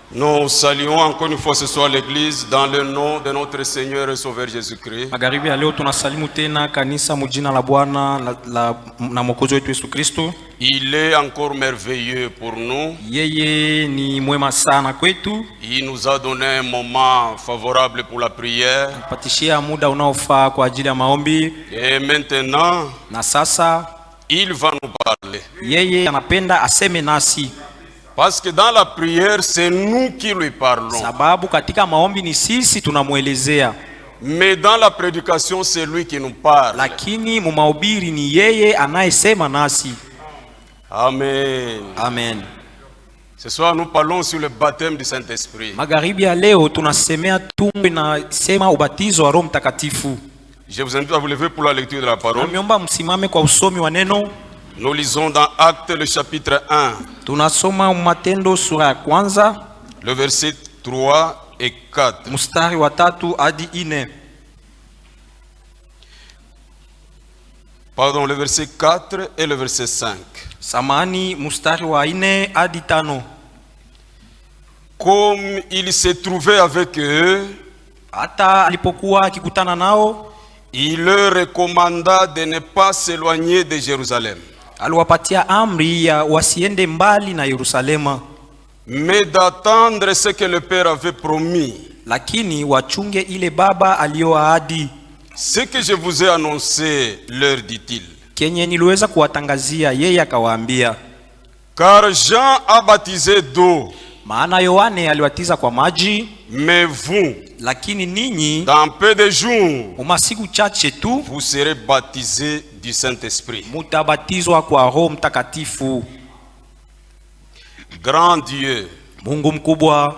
Nous saluons encore une fois ce soir l'église dans le nom de notre Seigneur et Sauveur Jésus-Christ. Magharibi ya leo tunasalimu tena kanisa mujina la Bwana na Mwokozi wetu Yesu Kristo. Il est encore merveilleux pour nous. Yeye ni mwema sana kwetu. Il nous a donné un moment favorable pour la prière. Patishia muda unaofaa kwa ajili ya maombi. Et maintenant, na sasa il va nous parler. Yeye anapenda aseme nasi. Parce que dans la prière, c'est nous qui lui parlons. Sababu katika maombi ni sisi tunamuelezea. Mais dans la prédication, c'est lui qui nous parle. Lakini mu mahubiri ni yeye anayesema nasi. Amen. Amen. Ce soir, nous parlons sur le baptême du Saint-Esprit. Magharibi ya leo tunasemea tumbe na sema ubatizo wa Roho Mtakatifu. Je vous invite à vous lever pour la lecture de la parole. Namiomba msimame kwa usomi wa neno. Nous lisons dans Actes le chapitre 1. Tunasoma Matendo sura ya kwanza, le verset 3 et 4. Mstari wa 3 hadi 4. Pardon, le verset 4 et le verset 5. Samani mstari wa 4 hadi 5. Comme il s'est trouvé avec eux, hata alipokuwa akikutana nao, il leur recommanda de ne pas s'éloigner de Jérusalem, aliwapatia amri ya wasiende mbali na Yerusalema, mais d'attendre ce que le Père avait promis. Lakini wachunge ile Baba aliyoahidi. Ce que je vous ai annoncé, leur dit-il. Kenye niliweza kuwatangazia, yeye akawaambia. Car Jean a baptisé d'eau, maana Yohane aliwatiza kwa maji, mais vous, lakini ninyi, dans peu de jours, umasiku chache tu, vous serez baptisés du Saint-Esprit. mutabatizwa kwa Roho Mtakatifu. Grand Dieu, Mungu mkubwa,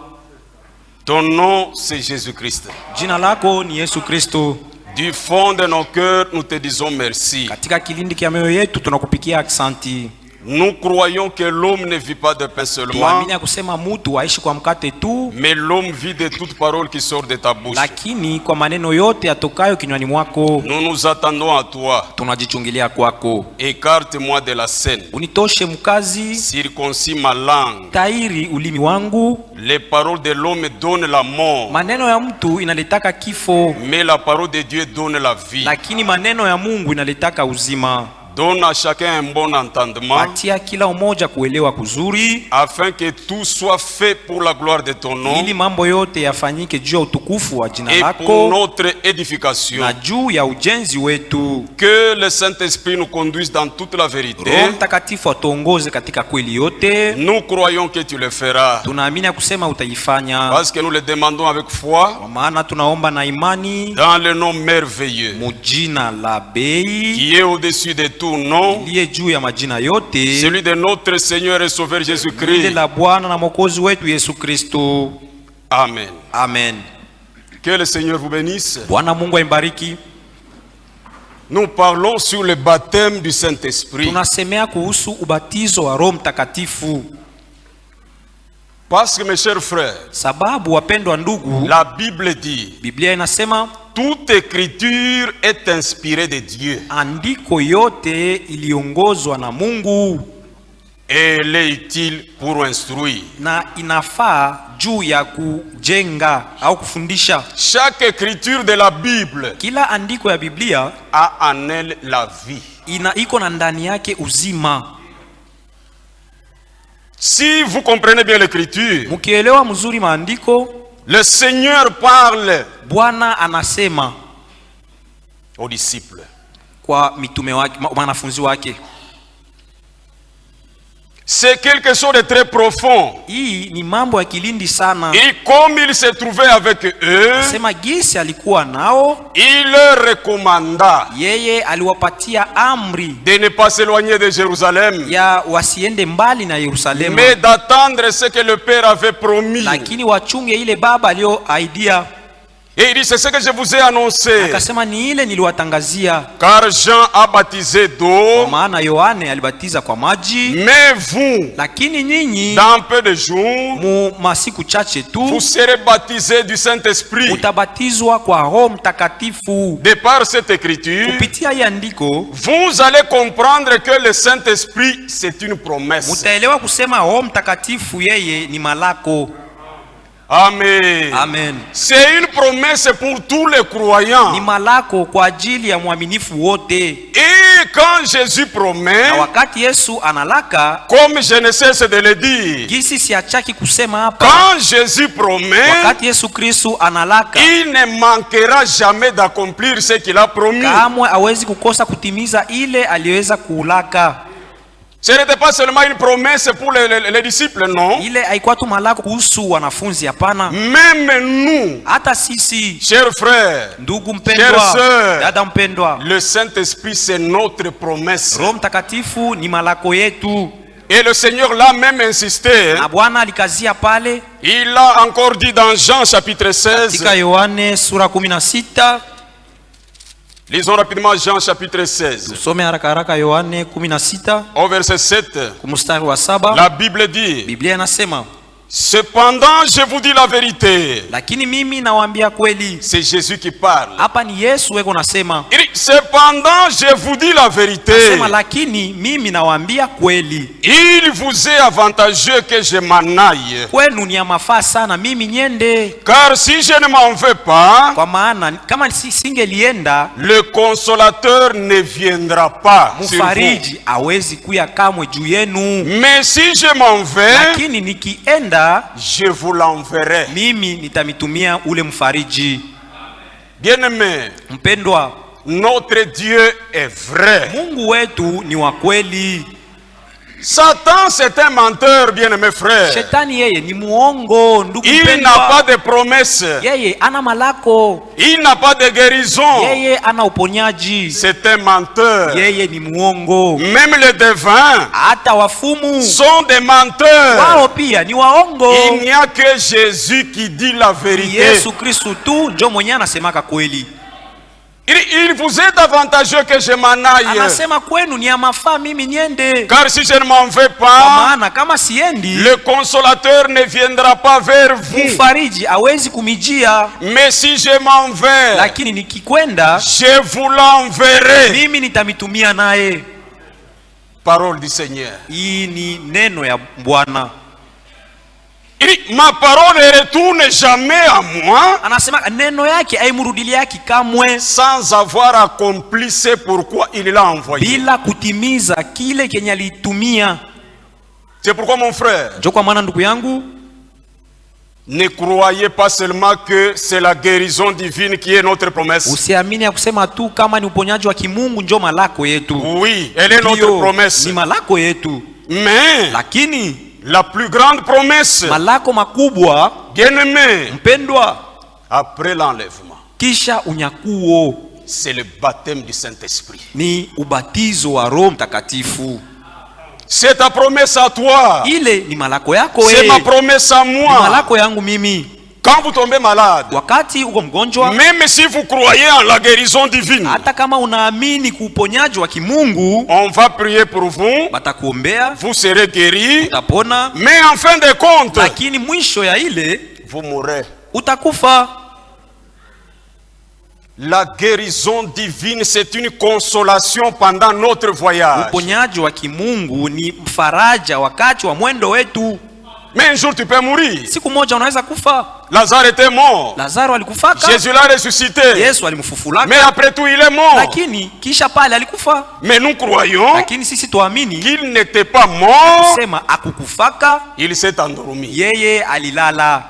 ton nom c'est Jésus-Christ. Jina lako ni Yesu Kristo. Du fond de nos cœurs, nous te disons merci. Katika kilindi kia mioyo yetu tunakupikia aksanti. Nous croyons que l'homme ne vit pas de pain seulement, tuamini ya kusema mutu aishi kwa mkate tu, mais l'homme vit de toute parole qui sort de ta bouche. Lakini kwa maneno yote yatokayo kinywani mwako. Nous nous attendons à toi. Tunajichungilia kwako. Écarte-moi de la scène. Unitoshe mkazi. Circoncis ma langue. Tairi ulimi wangu. Les paroles de l'homme donnent la mort, maneno ya mtu inaletaka kifo, mais la parole de Dieu donne la vie. Lakini maneno ya Mungu inaletaka uzima. Donne à chacun un bon entendement, patia kila umoja kuelewa kuzuri, afin que tout soit fait pour la gloire de ton nom, ili mambo yote yafanyike juu ya utukufu wa jina et lako, pour notre édification, na juu ya ujenzi wetu. Que le Saint-Esprit nous conduise dans toute la vérité. Roho Mtakatifu atuongoze katika kweli yote. Nous croyons que tu le feras, tunaamini kusema utaifanya, parce que nous le demandons avec foi, kwa maana tunaomba na imani, dans le nom merveilleux, mujina la bei, qui est au-dessus de tout nom, iliye juu ya majina yote, celui de notre Seigneur et Sauveur Jésus-Christ. ile la Bwana na Mwokozi wetu Yesu Kristo. Amen. Amen. Que le Seigneur vous bénisse. Bwana Mungu aibariki. Nous parlons sur le baptême du Saint-Esprit. Tunasemea kuhusu ubatizo wa Roho Mtakatifu. Parce que mes chers frères, sababu wapendwa ndugu, la Bible dit, Biblia inasema toute écriture est inspirée de Dieu. Andiko yote iliongozwa na Mungu. Et elle est utile pour instruire. Na inafaa juu ya kujenga au kufundisha. Chaque écriture de la Bible, kila andiko ya Biblia, a en elle la vie. Iko na ndani yake uzima. Si vous comprenez bien l'écriture, mukielewa mzuri maandiko, le Seigneur parle, Bwana anasema aux disciples, kwa mitume wake, wanafunzi wake. C'est quelque chose de très profond. Hii ni mambo ya kilindi sana. Et comme il se trouvait avec eux, sema gisi alikuwa nao, il leur recommanda, yeye aliwapatia amri de ne pas s'éloigner de Jérusalem, ya wasiende mbali na Yerusalemu, mais d'attendre ce que le Père avait promis. Lakini wachunge ile Baba aliyoahidia. Et il dit, c'est ce que je vous ai annoncé. Akasema ni ile niliwatangazia. Car Jean a baptisé d'eau, maana Yohane alibatiza kwa maji, mais vous, lakini nyinyi, dans peu de jours, mu masiku chache tu, vous serez baptisés du Saint-Esprit. Utabatizwa kwa Roho Mtakatifu. De par cette écriture, kupitia hii andiko, vous allez comprendre que le Saint-Esprit c'est une promesse. Mutaelewa kusema Roho Mtakatifu yeye ni malako. Amen. Amen. C'est une promesse pour tous les croyants. Ni malako kwa ajili ya mwaminifu wote. Et quand Jésus promet, Na wakati Yesu analaka, comme je ne cesse de le dire, gisi siachaki kusema hapa, quand Jésus promet, wakati Yesu Kristo analaka, il ne manquera jamais d'accomplir ce qu'il a promis. kamwe hawezi kukosa kutimiza ile aliweza kuulaka. Ce n'était pas seulement une promesse pour les disciples, non. Ile haikuwa tu malako kuhusu wanafunzi, hapana. Même nous, Hata sisi, chers frères, ndugu chères mpendwa, sœurs, dada mpendwa, le Saint-Esprit c'est notre promesse. Roho Mtakatifu ni malako yetu. Et le Seigneur l'a même insisté. Na Bwana alikazia pale. Il a encore dit dans Jean chapitre 16. Katika Yohane sura 16. Lisons rapidement Jean chapitre 16. Tusome haraka haraka Yohane 16 au verset 7. kumstari wa 7. La Bible dit, Biblia inasema, cependant je vous dis la vérité. lakini mimi nawaambia kweli. C'est Jésus qui parle. Hapa ni Yesu weko nasema. Il dit, cependant je vous dis la vérité. Nasema lakini mimi nawaambia kweli. Il vous est avantageux que je m'en aille. Kwenu ni ya mafaa sana mimi niende. Car si je ne m'en vais pas, Kwa maana kama singelienda, le consolateur ne viendra pas sur vous. Mfariji hawezi kuya kamwe juu yenu. Mais si je m'en vais, Lakini nikienda, je vous l'enverrai. mimi nitamitumia ule mfariji. Bien-aimé, Mpendwa, notre Dieu est vrai. Mungu wetu ni wa kweli. Satan c'est un menteur, bien-aimé frère. Shetani yeye ni muongo, ndugu Il mpendwa. n'a pas de promesse. Yeye ana malako. Il n'a pas de guérison. Yeye ana uponyaji. C'est un menteur. Yeye ni muongo. Même les devins Hata wafumu sont des menteurs. wao pia ni waongo. Il n'y a que Jésus qui dit la vérité. Yesu Kristo tu ndio mwenye anasemaka kweli. Il vous est avantageux que je m'en aille. Anasema kwenu ni ya mafaa mimi niende. Car si je ne m'en vais Kwa pas, maana kama siendi, le consolateur ne viendra pas vers vous. mfariji hawezi kumijia. Mais si je m'en vais, Lakini nikikwenda, je vous l'enverrai. mimi nitamitumia naye. Parole du Seigneur. Hii ni neno ya Bwana. Ma parole ne retourne jamais à moi Anasema neno yake haimrudili yake kamwe, sans avoir accompli ce pourquoi il l'a envoyé. bila kutimiza kile kenye alitumia. C'est pourquoi mon frère, Ndio kwa maana ndugu yangu, ne croyez pas seulement que c'est la guérison divine qui est notre promesse. usiamini ya kusema tu kama ni uponyaji wa kimungu ndio malako yetu. Oui, elle est notre Ndio, promesse. ni malako yetu. Mais Lakini la plus grande promesse, malako makubwa, bien-aimé, mpendwa, après l'enlèvement, kisha unyakuo, c'est le baptême du Saint-Esprit. ni ubatizo wa Roho Mtakatifu. C'est ta promesse à toi. Ile ni malako yako C'est wewe. ma promesse à Ni moi. malako yangu mimi. Quand vous tombez malade, Wakati uko mgonjwa, même si vous croyez en la guérison divine, hata kama unaamini kuuponyaji wa kimungu, on va prier pour vous, batakuombea, vous serez guéri, utapona, mais en fin de compte, lakini mwisho ya ile vous mourrez. utakufa. La guérison divine, c'est une consolation pendant notre voyage. Uponyaji wa kimungu ni faraja wakati wa mwendo wetu. Mais un jour tu peux mourir. Siku moja unaweza kufa. Lazare était mort. Lazaro alikufaka, Jésus l'a ressuscité. Yesu alimfufulaka, Mais après tout, il est mort. lakini kisha pale alikufa. Mais nous croyons Lakini sisi tuamini qu'il n'était pas mort. sema akukufaka, Il s'est endormi. yeye alilala.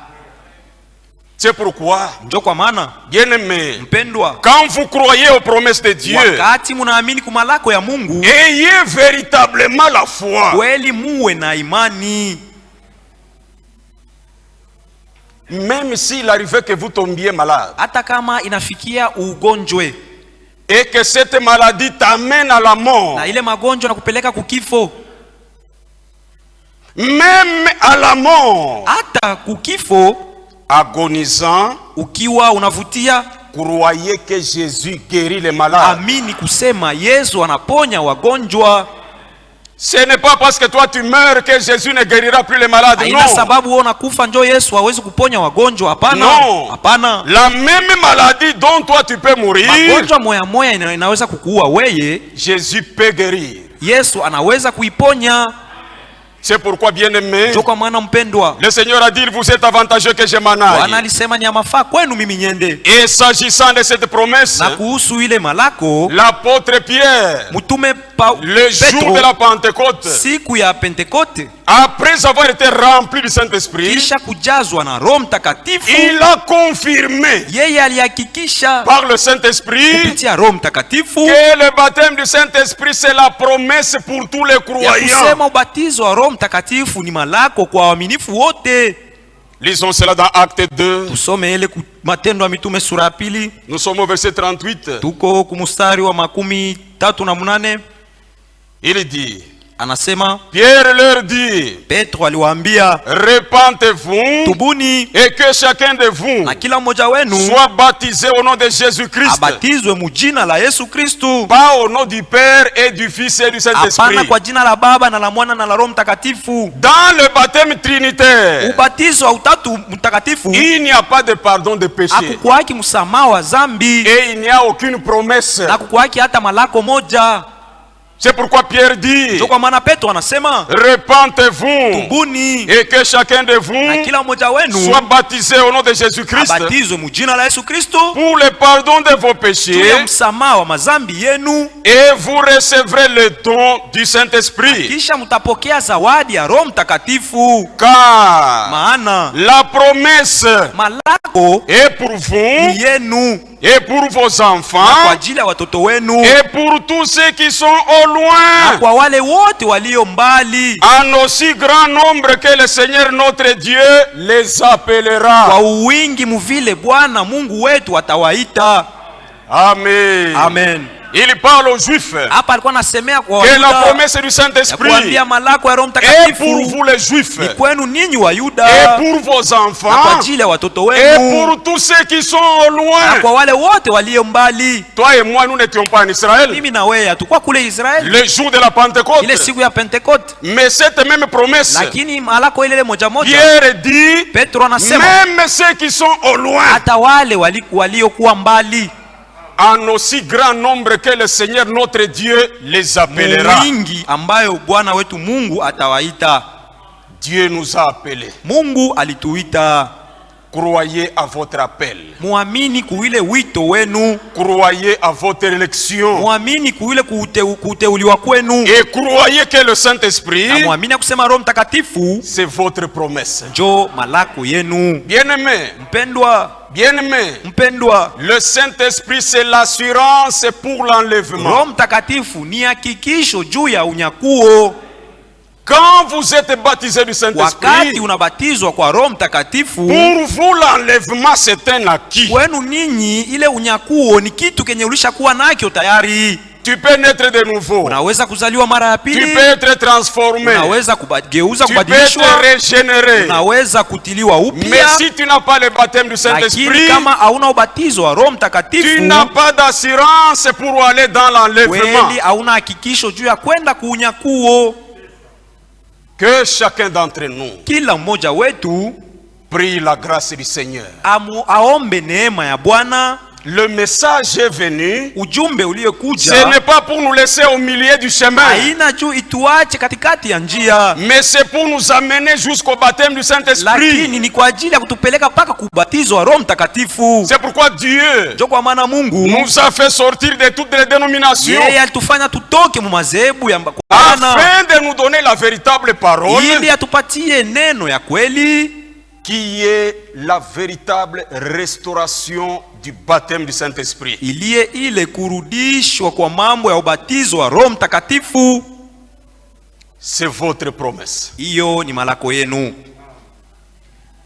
C'est pourquoi, Ndio kwa maana bien-aimé, mpendwa, quand vous croyez aux promesses de Dieu, wakati munaamini kumalako ya Mungu, ayez véritablement la foi. kweli muwe na imani. Même s'il arrivait que vous tombiez malade Hata kama inafikia ugonjwe et que cette maladie t'amène à la mort, na ile magonjwa na kupeleka kukifo, même à la mort, hata kukifo, agonisant, ukiwa unavutia, croyez que Jésus guérit les malades. amini kusema Yesu anaponya wagonjwa. Ce n'est pas parce que toi tu meurs que Jésus ne guérira plus les malades. Haina Non. sababu wewe unakufa ndio Yesu hawezi kuponya wagonjwa. Hapana, Non. hapana. La même maladie dont toi tu peux mourir, Magonjwa moya moya inaweza kukuua weye, Jésus peut guérir. Yesu anaweza kuiponya. C'est pourquoi, bien-aimé, Ndio kwa maana mpendwa, le Seigneur a dit, vous êtes avantageux que je m'en Bwana aille. alisema ni mafaa kwenu mimi niende. Et s'agissant de cette promesse, Na kuhusu ile malako, l'apôtre Pierre, mtume le jour Petro, de la Pentecôte, siku ya Pentekote, après avoir été rempli du Saint-Esprit, kisha kujazwa na Roho Mtakatifu, il a confirmé yeye alihakikisha par le Saint-Esprit kupitia Roho Mtakatifu que le baptême du Saint-Esprit, c'est la promesse pour tous les ya croyants. kusema ubatizo wa Roho Mtakatifu ni malako kwa waaminifu wote. Lisons cela dans Acte 2. Tusome ile Matendo ya Mitume sura ya pili, Nous sommes au verset 38. tuko kumustari wa 38. Il dit, Anasema, Pierre leur dit, Petro aliwaambia, repentez-vous tubuni et que chacun de vous na kila mmoja wenu soit baptisé au nom de Jésus-Christ, abatizwe mujina la Yesu Kristu, pas au nom du Père et du Fils et du Saint-Esprit. hapana kwa jina la Baba na la Mwana na la Roho Mtakatifu. Dans le baptême trinitaire, Ubatizo wa Utatu Mtakatifu il n'y a pas de pardon de péché hakukuwaki msamaha wa zambi et il n'y a aucune promesse. na hakukuwaki hata malako moja. C'est pourquoi Pierre dit, Ndio kwa maana Petro anasema, repentez-vous tubuni et que chacun de na vous kila mmoja wenu soit baptisé au nom de Jésus-Christ abatizwe mujina la Yesu Kristo pour le pardon de vos juu ya péchés, msamaha wa mazambi yenu, et vous recevrez le don du Saint-Esprit. kisha mtapokea zawadi ya Roho Mtakatifu. Car Maana la promesse malako est pour vous ni yenu et pour vos na kwa enfants ajili ya watoto wenu et pour tous ceux qui sont au na loin, kwa wale wote walio mbali, en aussi grand nombre que le Seigneur notre Dieu les kwa appellera. uwingi muvile Bwana Mungu wetu atawaita. Amen. Amen. Il parle aux Juifs Hapa alikuwa anasemea kwa que la Wayuda promesse du ya Saint-Esprit kuambia malako ya Roho est pour Mtakatifu vous les Juifs ni kwenu ninyi et Wayuda pour vos na kwa enfants ajili ya watoto et wenu pour tous ceux qui sont au na loin. kwa wale wote walio mbali. Toi et moi, nous n'étions pas en Israël Mimi na wewe hatukuwa kule Israeli le jour de la Pentecôte. ile siku ya Pentekote, Mais cette même promesse, lakini malako ile moja moja Pierre dit, Petro anasema même ceux qui sont au loin, hata wale waliokuwa mbali, en aussi grand nombre que le Seigneur notre Dieu les appellera. wingi ambayo Bwana wetu Mungu atawaita. Dieu nous a appelés. Mungu alituita. Croyez à votre appel. Muamini kuile wito wenu, Croyez à votre élection. muamini kuile kuteuliwa kwenu, Et croyez que le Saint-Esprit, na muamini kusema Roho Mtakatifu c'est votre promesse. njo malako yenu. Bien-aimé, Mpendwa, bien-aimé, mpendwa, le Saint-Esprit, c'est l'assurance pour l'enlèvement. Roho Mtakatifu ni hakikisho juu ya unyakuo. Quand vous êtes baptisé du Wakati Saint-Esprit, unabatizwa kwa Roho Mtakatifu, pour vous l'enlèvement c'est un acquis. kwenu ninyi ile unyakuo ni kitu kenye ulishakuwa nakyo tayari. Tu peux naître de nouveau. Unaweza kuzaliwa mara ya Tu pili, peux être transformé. unaweza kubadilishwa, Tu peux être régénéré. unaweza kutiliwa Mais upya. si tu n'as pas le baptême du Lakini Saint-Esprit, kama hauna ubatizo wa Roho tu Mtakatifu, n'as pas d'assurance pour aller dans l'enlèvement. kweli hauna hakikisho juu ya kwenda kuunyakuo. Que chacun d'entre nous Kila mmoja wetu prie la grâce du Seigneur. aombe neema ya Bwana. Le message est venu. Ujumbe Ce uliokuja n'est pas pour nous laisser au milieu du chemin, haina juu ituache katikati ya njia, mais c'est pour nous amener jusqu'au baptême du Saint-Esprit. lakini ni kwa ajili ya kutupeleka mpaka kubatizwa wa Roho Mtakatifu. C'est pourquoi Dieu Ndio kwa maana Mungu nous a fait sortir de toutes les dénominations yeye alitufanya tutoke mu madhehebu ya Bwana afin de nous donner la véritable parole ili atupatie neno ya kweli qui est la véritable restauration du baptême du Saint-Esprit. iliye ile kurudishwa kwa mambo ya ubatizo wa Roho Mtakatifu. C'est votre promesse. Hiyo ni malako yenu.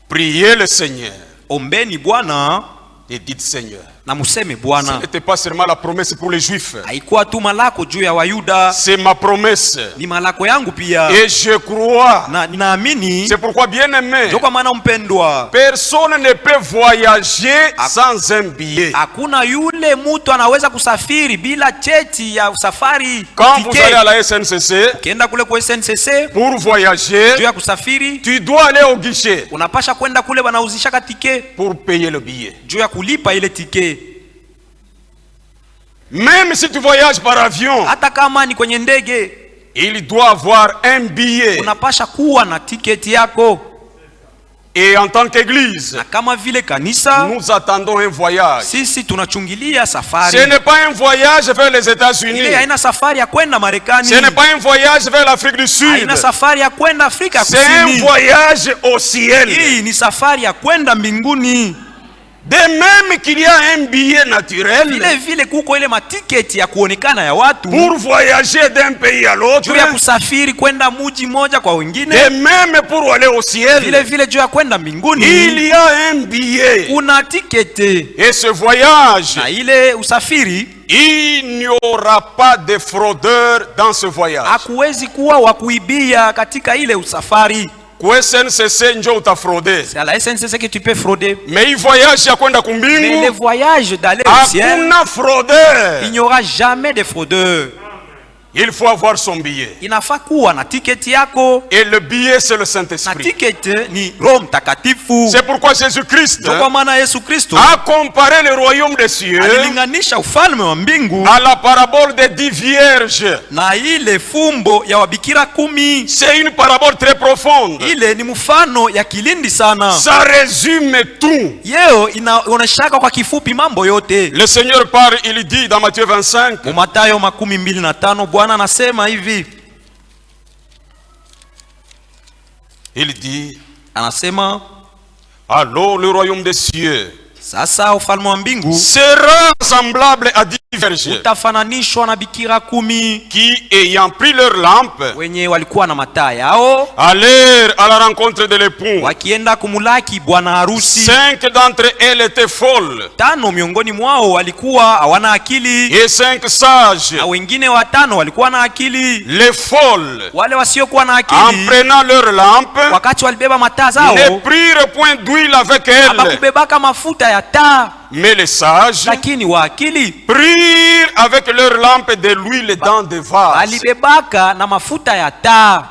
Priez le Seigneur Ombeni Bwana et dites Seigneur. na museme Ce Bwana. n'était pas seulement la promesse pour les Juifs. Haikuwa tu malako juu ya Wayuda, C'est ma promesse. ni malako yangu pia, Et je crois. na ninaamini. C'est pourquoi, bien-aimé, Ndio kwa maana mpendwa, personne ne peut voyager sans un billet. hakuna yule mtu anaweza kusafiri bila cheti ya safari. Quand vous allez à Ticket. la SNCC, Ukienda kule kwa SNCC pour voyager, juu ya kusafiri, tu dois aller au guichet unapasha kwenda kule wanauzishaka tike pour payer le billet. juu ya kulipa ile tike. Même si tu voyages par avion, Hata kama ni kwenye ndege, il doit avoir un billet. unapasha kuwa na tiketi yako. Et en tant qu'église, Na kama vile kanisa, nous attendons un voyage. sisi tunachungilia Ce safari. n'est pas un voyage vers les Ile États-Unis. haina safari ya kwenda Marekani. Ce n'est pas un voyage vers l'Afrique du Sud. Haina safari ya kwenda Afrika ya C'est un Kusini. voyage au ciel. Hii ni safari ya kwenda mbinguni. De même qu'il y a un billet naturel Vile vile kuko ile matiketi ya kuonekana ya watu pour voyager d'un pays à l'autre, juu ya kusafiri kwenda muji moja kwa wengine. de même pour aller au Vile ciel, vile juu ya kwenda mbinguni il y a un billet. kuna tiketi. Et ce voyage, Na ile usafiri il n'y aura pas de fraudeurs dans ce voyage. hakuwezi kuwa wa kuibia katika ile usafari. Kwa SNCC njo utafraude. C'est à la SNCC que tu peux frauder. Mais il voyage ya kwenda Mais le kumbingu, voyage d'aller au ciel, hakuna fraudeur. il n'y aura jamais de fraudeurs. Il faut avoir son billet. Inafaa kuwa na tiketi yako. Et le billet, c'est le Na Saint-Esprit. tiketi ni Roho Mtakatifu. C'est pourquoi Jésus-Christ Ndio kwa maana Yesu Kristo a comparé le royaume des cieux alilinganisha ufalme wa mbingu à la parabole des 10 vierges. na ile fumbo ya wabikira 10. C'est une parabole très profonde. Ile ni mfano ya kilindi sana. Ça résume tout. Yeo inaoneshaka kwa kifupi mambo yote. Le Seigneur parle, il dit dans Matthieu 25, Mathayo 25, Bwana anasema hivi. il dit, Anasema alors le royaume des cieux sasa ufalme wa mbingu sera semblable à 10 vierges utafananishwa na bikira 10 qui, ayant pris leur lampe, wenye walikuwa na mataa yao allèrent à la rencontre de l'époux. wakienda kumulaki bwana harusi. 5 d'entre elles étaient folles 5 miongoni mwao walikuwa hawana akili et 5 sages. na wengine 5 walikuwa na akili. Les folles, Wale wasiokuwa na en akili prenant leur lampe, wakati walibeba mataa zao ne prirent point d'huile avec elles. hapakubebaka mafuta ya taa, Mais les sages lakini wa akili prirent avec leur lampe de l'huile dans des vases. alibebaka na mafuta ya taa.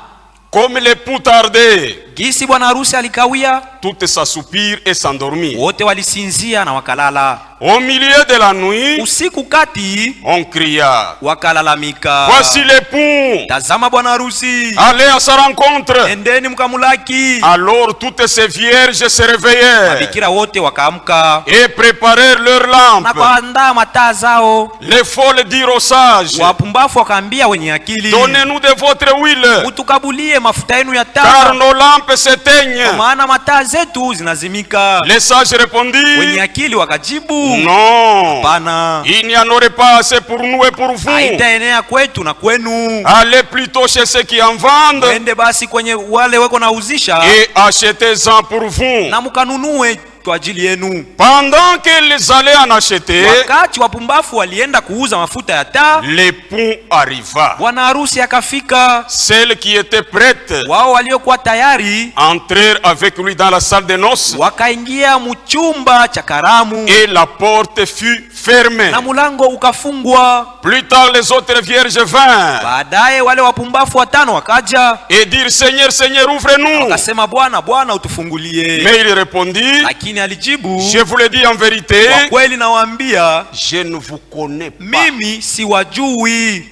Comme l'époux tardait, Gisi bwana harusi alikawia, toutes s'assoupirent et s'endormirent. wote walisinzia na wakalala. Au milieu de la nuit, Usiku kati on cria, wakalalamika, voici l'époux, tazama bwana harusi, allez à sa rencontre. endeni mkamulaki. Alors toutes ces vierges se réveillèrent Bikira wote wakaamka et préparèrent leurs na lampes. kuandaa mataa zao. Les folles dirent aux sages, Wapumbafu wakaambia wenye akili, donnez-nous de votre huile, utukabulie mafuta yenu ya car taa, nos lampes s'éteignent. maana mataa zetu zinazimika. Les sages Wenye répondirent, akili wakajibu, non, hapana, il n'y en aurait pas assez pour nous et pour vous. haitaenea kwetu na kwenu. Allez plutôt chez ceux qui en vendent Ende basi kwenye wale weko nauzisha et achetez-en pour vous. na mkanunue kwa ajili yenu. Pendant qu'ils allaient en acheter, Wakati wapumbafu walienda kuuza mafuta ya taa, l'époux arriva. bwana harusi akafika. Celles qui étaient prêtes Wao waliokuwa tayari entrèrent avec lui dans la salle de noces wakaingia mchumba cha karamu et la porte fut fermée. na mulango ukafungwa. Plus tard, les autres vierges vinrent Baadaye wale wapumbafu 5 wakaja et dirent, Seigneur, Seigneur, ouvrez-nous. wakasema, Bwana, Bwana, utufungulie. Mais il répondit, Lakini alijibu, je vous le dis en vérité, kwa kweli nawaambia, je ne vous connais pas. mimi siwajui.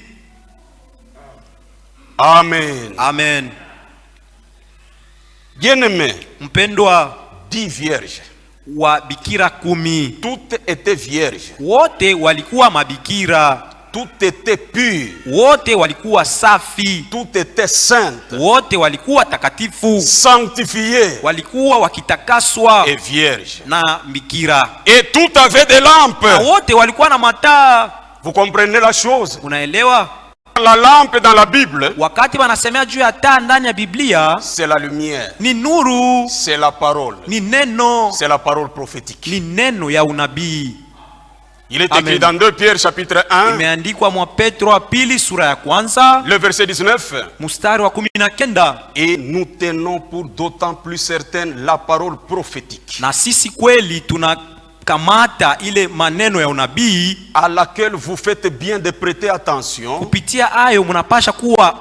Amen. Amen. Bien-aimés, Mpendwa, 10 vierges, wa bikira 10 toutes étaient vierges, wote walikuwa mabikira, toutes étaient pures, wote walikuwa safi, toutes étaient saintes, wote walikuwa takatifu, sanctifiées walikuwa wakitakaswa et vierges. na bikira, Et toutes avaient des na lampes. wote walikuwa na mataa. Vous comprenez la chose? Unaelewa? La lampe dans la Bible, Wakati wanasemea juu ya taa ndani ya Biblia, c'est la lumière, ni nuru, c'est la parole, ni neno, c'est la parole prophétique. ni neno ya unabii. Il est Amen. écrit dans 2 Pierre chapitre 1, Imeandikwa mwa Petro wa pili sura ya kwanza le verset 19. mstari wa 19, Et nous tenons pour d'autant plus certaine la parole prophétique na sisi kweli tunakamata ile maneno ya unabii, à laquelle vous faites bien de prêter attention, kupitia ayo mnapasha kuwa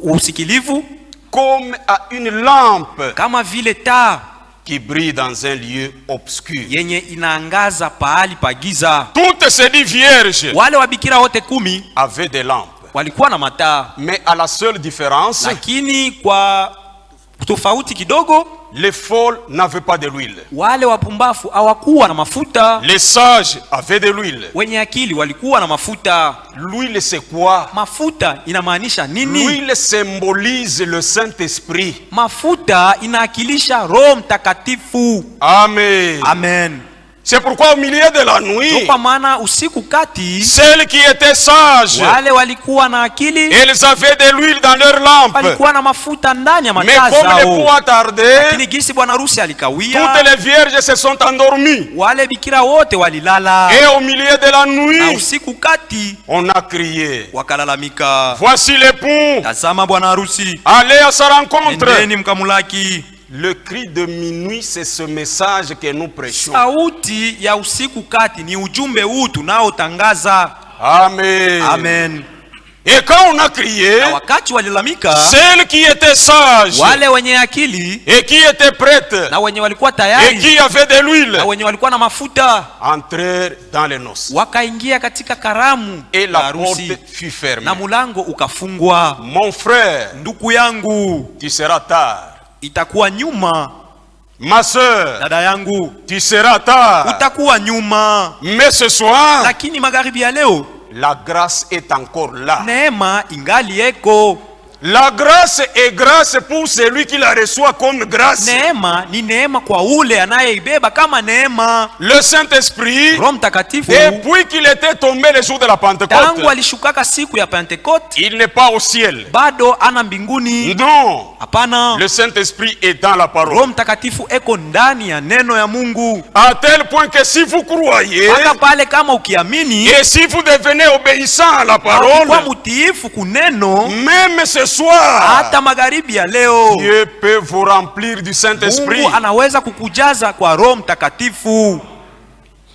usikilivu, comme à une lampe kama vile taa qui brille dans un lieu obscur. yenye inaangaza pahali pa giza. Toutes ces 10 vierges Wale wabikira wote 10 avaient des lampes. walikuwa na mataa, mais à la seule différence, lakini kwa tofauti kidogo, les folles n'avaient pas de l'huile. wale wapumbafu hawakuwa na mafuta. Les sages avaient de l'huile. Wenye akili walikuwa na mafuta. L'huile c'est quoi? Mafuta inamaanisha nini? L'huile symbolise le Saint-Esprit. Mafuta inaakilisha Roho Mtakatifu. Amen. Amen. C'est pourquoi au milieu de la nuit, Kwa maana usiku kati, celles qui étaient sages, wale walikuwa na akili, elles avaient de l'huile dans leurs lampes. walikuwa na mafuta ndani ya Mais mataa comme les zao. poux attardaient, Lakini gisi bwana harusi alikawia, toutes les vierges se sont endormies. wale bikira wote walilala. Et au milieu de la Na nuit, usiku kati on a crié, wakalalamika, voici l'époux, tazama bwana harusi, allez à sa rencontre. endeni mkamulaki. Le cri de minuit, c'est ce message que nous prêchons. Sauti ya usiku kati ni ujumbe huu tunaotangaza. Amen. Amen. Et quand on a crié, Na wakati walilalamika, celles qui étaient sages wale wenye akili et qui étaient prêtes na wenye walikuwa et tayari qui avaient de l'huile na wenye walikuwa na mafuta entrèrent dans les noces. wakaingia katika karamu Et ya la harusi, porte fut fermée. na mulango ukafungwa. Mon frère, Ndugu yangu, tu seras tard. itakuwa nyuma. Ma soeur, Dada yangu, tu seras tard. utakuwa nyuma. Mais ce soir, Lakini magharibi ya leo, la grâce est encore là. neema ingali eko. La grâce est grâce pour celui qui la reçoit comme grâce. Neema ni neema kwa ule anayeibeba kama neema. Le Saint-Esprit, Roho Mtakatifu depuis qu'il était tombé le jour de la Pentecôte, tangu alishukaka siku ya Pentekote, il n'est pas au ciel. bado ana mbinguni. Non, Hapana, le Saint-Esprit est dans la parole. Roho Mtakatifu eko ndani ya neno ya Mungu, À tel point que si vous croyez mpaka pale kama ukiamini et si vous devenez obéissant à la ukikuwa parole, mutiifu kuneno, même ce soir, hata magharibi ya leo Dieu peut vous remplir du Saint-Esprit. Mungu anaweza kukujaza kwa Roho Mtakatifu.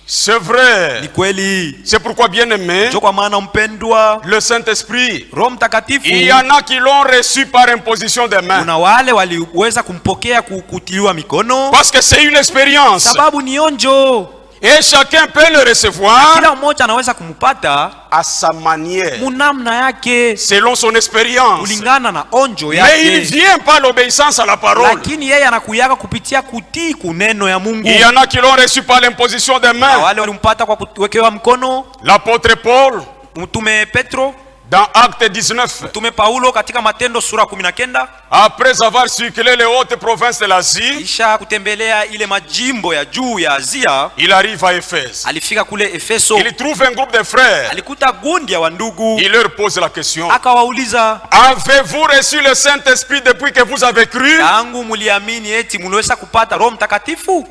C'est vrai. Ni kweli. C'est pourquoi, bien aimé, Ndio kwa maana mpendwa, le Saint-Esprit, Roho Mtakatifu, il y en a qui l'ont reçu par imposition des mains. kuna wale waliweza kumpokea kutiliwa mikono, Parce que c'est une expérience. sababu ni onjo. Et chacun peut le recevoir Kila mmoja anaweza kumpata à sa manière, munamna yake, selon son expérience. kulingana na onjo Mais il yake. vient par l'obéissance à la parole. Lakini yeye anakuyaka kupitia kutii kuneno ya Mungu. Il y en a qui l'ont reçu par l'imposition des Na mains. wale walimpata kwa kuwekewa mkono, L'apôtre Paul, mtume Petro, dans Acte 19, mtume Paulo katika Matendo sura 19, après avoir circulé les hautes provinces de l'Asie, kisha kutembelea ile majimbo ya juu ya Asia, il arrive à Éphèse. alifika kule Efeso, Il trouve un groupe de frères. alikuta gundi ya wandugu, Il leur pose la question. akawauliza, Avez-vous reçu le Saint-Esprit depuis que vous avez cru? tangu muliamini eti munaweza kupata Roho Mtakatifu?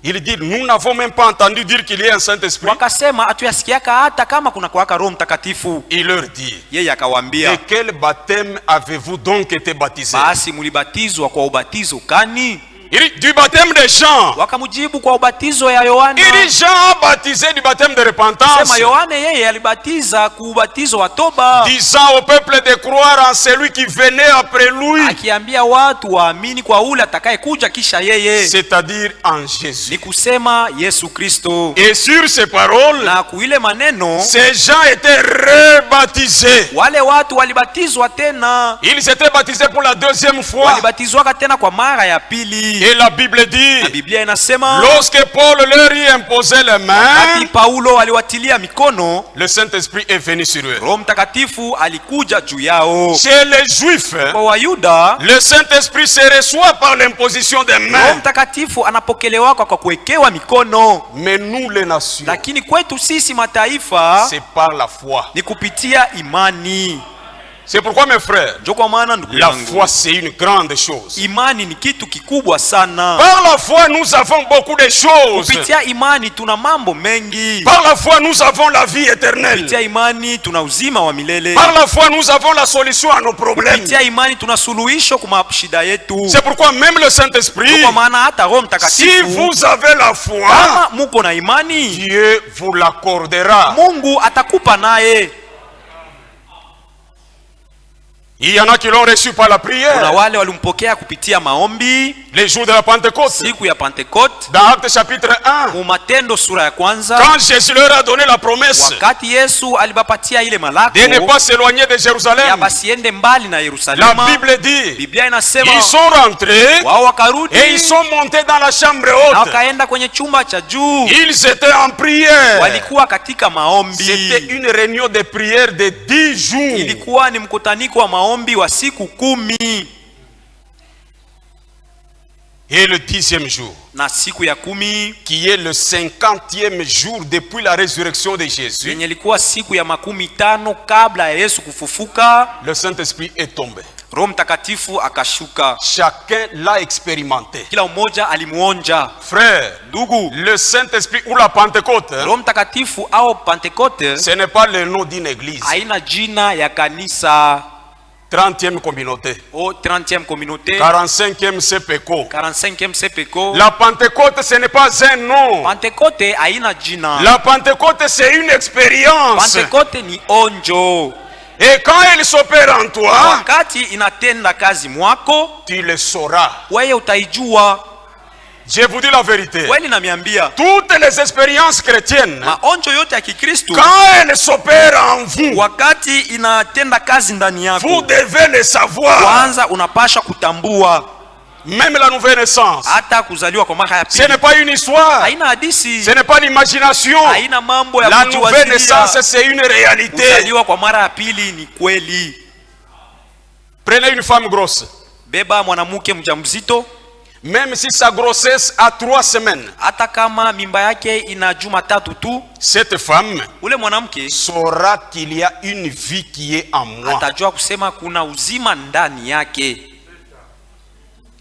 Il dit, nous n'avons même pas entendu dire qu'il y a un Saint-Esprit. Wakasema hatuyasikiaka hata kama kuna kuwaka Roho Mtakatifu. Il leur dit, Yeye de akawaambia, quel baptême avez-vous donc été baptisés? basi mulibatizwa kwa ubatizo kani? Il dit, du baptême de Jean. Wakamjibu, kwa ubatizo ya Yohana. Il dit, Jean a baptisé du baptême de repentance, Sema Yohana yeye alibatiza ku ubatizo wa toba, disant au peuple de croire en celui qui venait après lui, akiambia watu waamini kwa ule atakaye kuja kisha yeye, c'est-à-dire en Jésus. ni kusema Yesu Kristo. Et sur ces paroles, Na kuile maneno ces gens étaient rebaptisés. wale watu walibatizwa tena, Ils étaient baptisés pour la deuxième fois. walibatizwaka tena kwa mara ya pili. Et la Bible dit, Na Biblia inasema lorsque Paul leur y imposait les mains, wakati Paulo aliwatilia mikono, le Saint-Esprit est venu sur eux. Roho Mtakatifu alikuja juu yao. Chez les Juifs, Kwa Wayuda le Saint-Esprit se reçoit par l'imposition des Roho mains. Mtakatifu anapokelewa kwa kuwekewa mikono, Mais nous, les nations, lakini kwetu sisi mataifa c'est par la foi. ni kupitia imani. C'est pourquoi, mes frères, Ndio kwa maana ndugu la yangu, foi, c'est une grande chose. imani ni kitu kikubwa sana. Par la foi, nous avons beaucoup de choses. Kupitia imani tuna mambo mengi. Par la foi, nous avons la vie éternelle. Kupitia imani tuna uzima wa milele. Par la foi, nous avons la solution à nos problèmes. Kupitia imani tuna suluhisho kwa shida yetu. C'est pourquoi même le Saint-Esprit, Kwa maana hata Roho si Mtakatifu, vous avez la foi, kama muko na imani, Dieu vous l'accordera. Mungu atakupa naye. Il y en a qui l'ont reçu par la Kuna prière. wale walimpokea kupitia maombi Les jours de la Pentecôte. siku ya Pentecote. Dans Actes chapitre 1. Mu Matendo sura ya kwanza, Quand Jésus leur a donné la promesse wakati Yesu alibapatia ile malako de ne pas s'éloigner de ya Jérusalem, basiende mbali na la Yerusalema, Bible dit, Biblia inasema ils sont rentrés wao wakarudi et ils sont montés dans la chambre na haute. wakaenda kwenye chumba cha juu, Ils étaient en prière. walikuwa katika C'était maombi. une réunion de prière de 10 jours. Ilikuwa ni mkutaniko wa maombi wa siku 10, Et le 10e jour, na siku ya 10 qui est le 50e jour depuis la résurrection de Jésus, yenye ilikuwa siku ya 15 kabla ya Yesu kufufuka, le Saint-Esprit est tombé. Roho Mtakatifu akashuka. Chacun l'a expérimenté. Kila mmoja alimuonja. Frère, Ndugu, le Saint-Esprit ou la Pentecôte, Roho Mtakatifu au Pentecote ce n'est pas le nom d'une église. haina jina ya kanisa. 30e communauté, Au 30e communauté, 45e CPECO. 45e CPECO. La Pentecôte, ce n'est pas un nom. Pentecote haina jina. La Pentecôte, c'est une expérience. Pentecote ni onjo. Et quand elle s'opère en toi, Wakati inatenda kazi mwako, tu le sauras. wewe utaijua. Je vous dis la vérité. Kweli namiambia, Toutes les expériences chrétiennes, maonjo yote ya Kikristo quand elles s'opèrent en vous, wakati inatenda kazi ndani vous yako, devez le savoir. kwanza unapasha kutambua. Même la nouvelle naissance, Hata kuzaliwa kwa mara ya ce pili n'est pas une histoire, haina hadisi, ce n'est pas l'imagination. haina mambo ya La nouvelle naissance, kujiwazilia. c'est une réalité. Kuzaliwa kwa mara ya pili ni kweli. Prenez une femme grosse, Beba mwanamke mjamzito, même si sa grossesse a 3 semaines, hata kama mimba yake ina juma 3 tu, cette femme ule mwanamke saura qu'il y a une vie qui est en moi. atajua kusema kuna uzima ndani yake,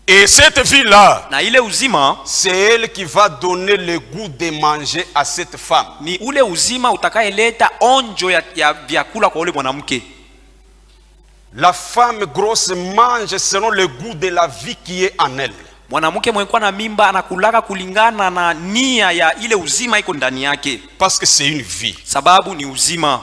Et cette vie-là, na ile uzima c'est elle qui va donner le goût de manger à cette femme. ni ule uzima utakayeleta onjo ya vyakula kwa ule mwanamke. La femme grosse mange selon le goût de la vie qui est en elle. Mwanamke mwenye kuwa na mimba anakulaka kulingana na nia ya ile uzima iko ndani yake, Parce que c'est une vie. sababu ni uzima.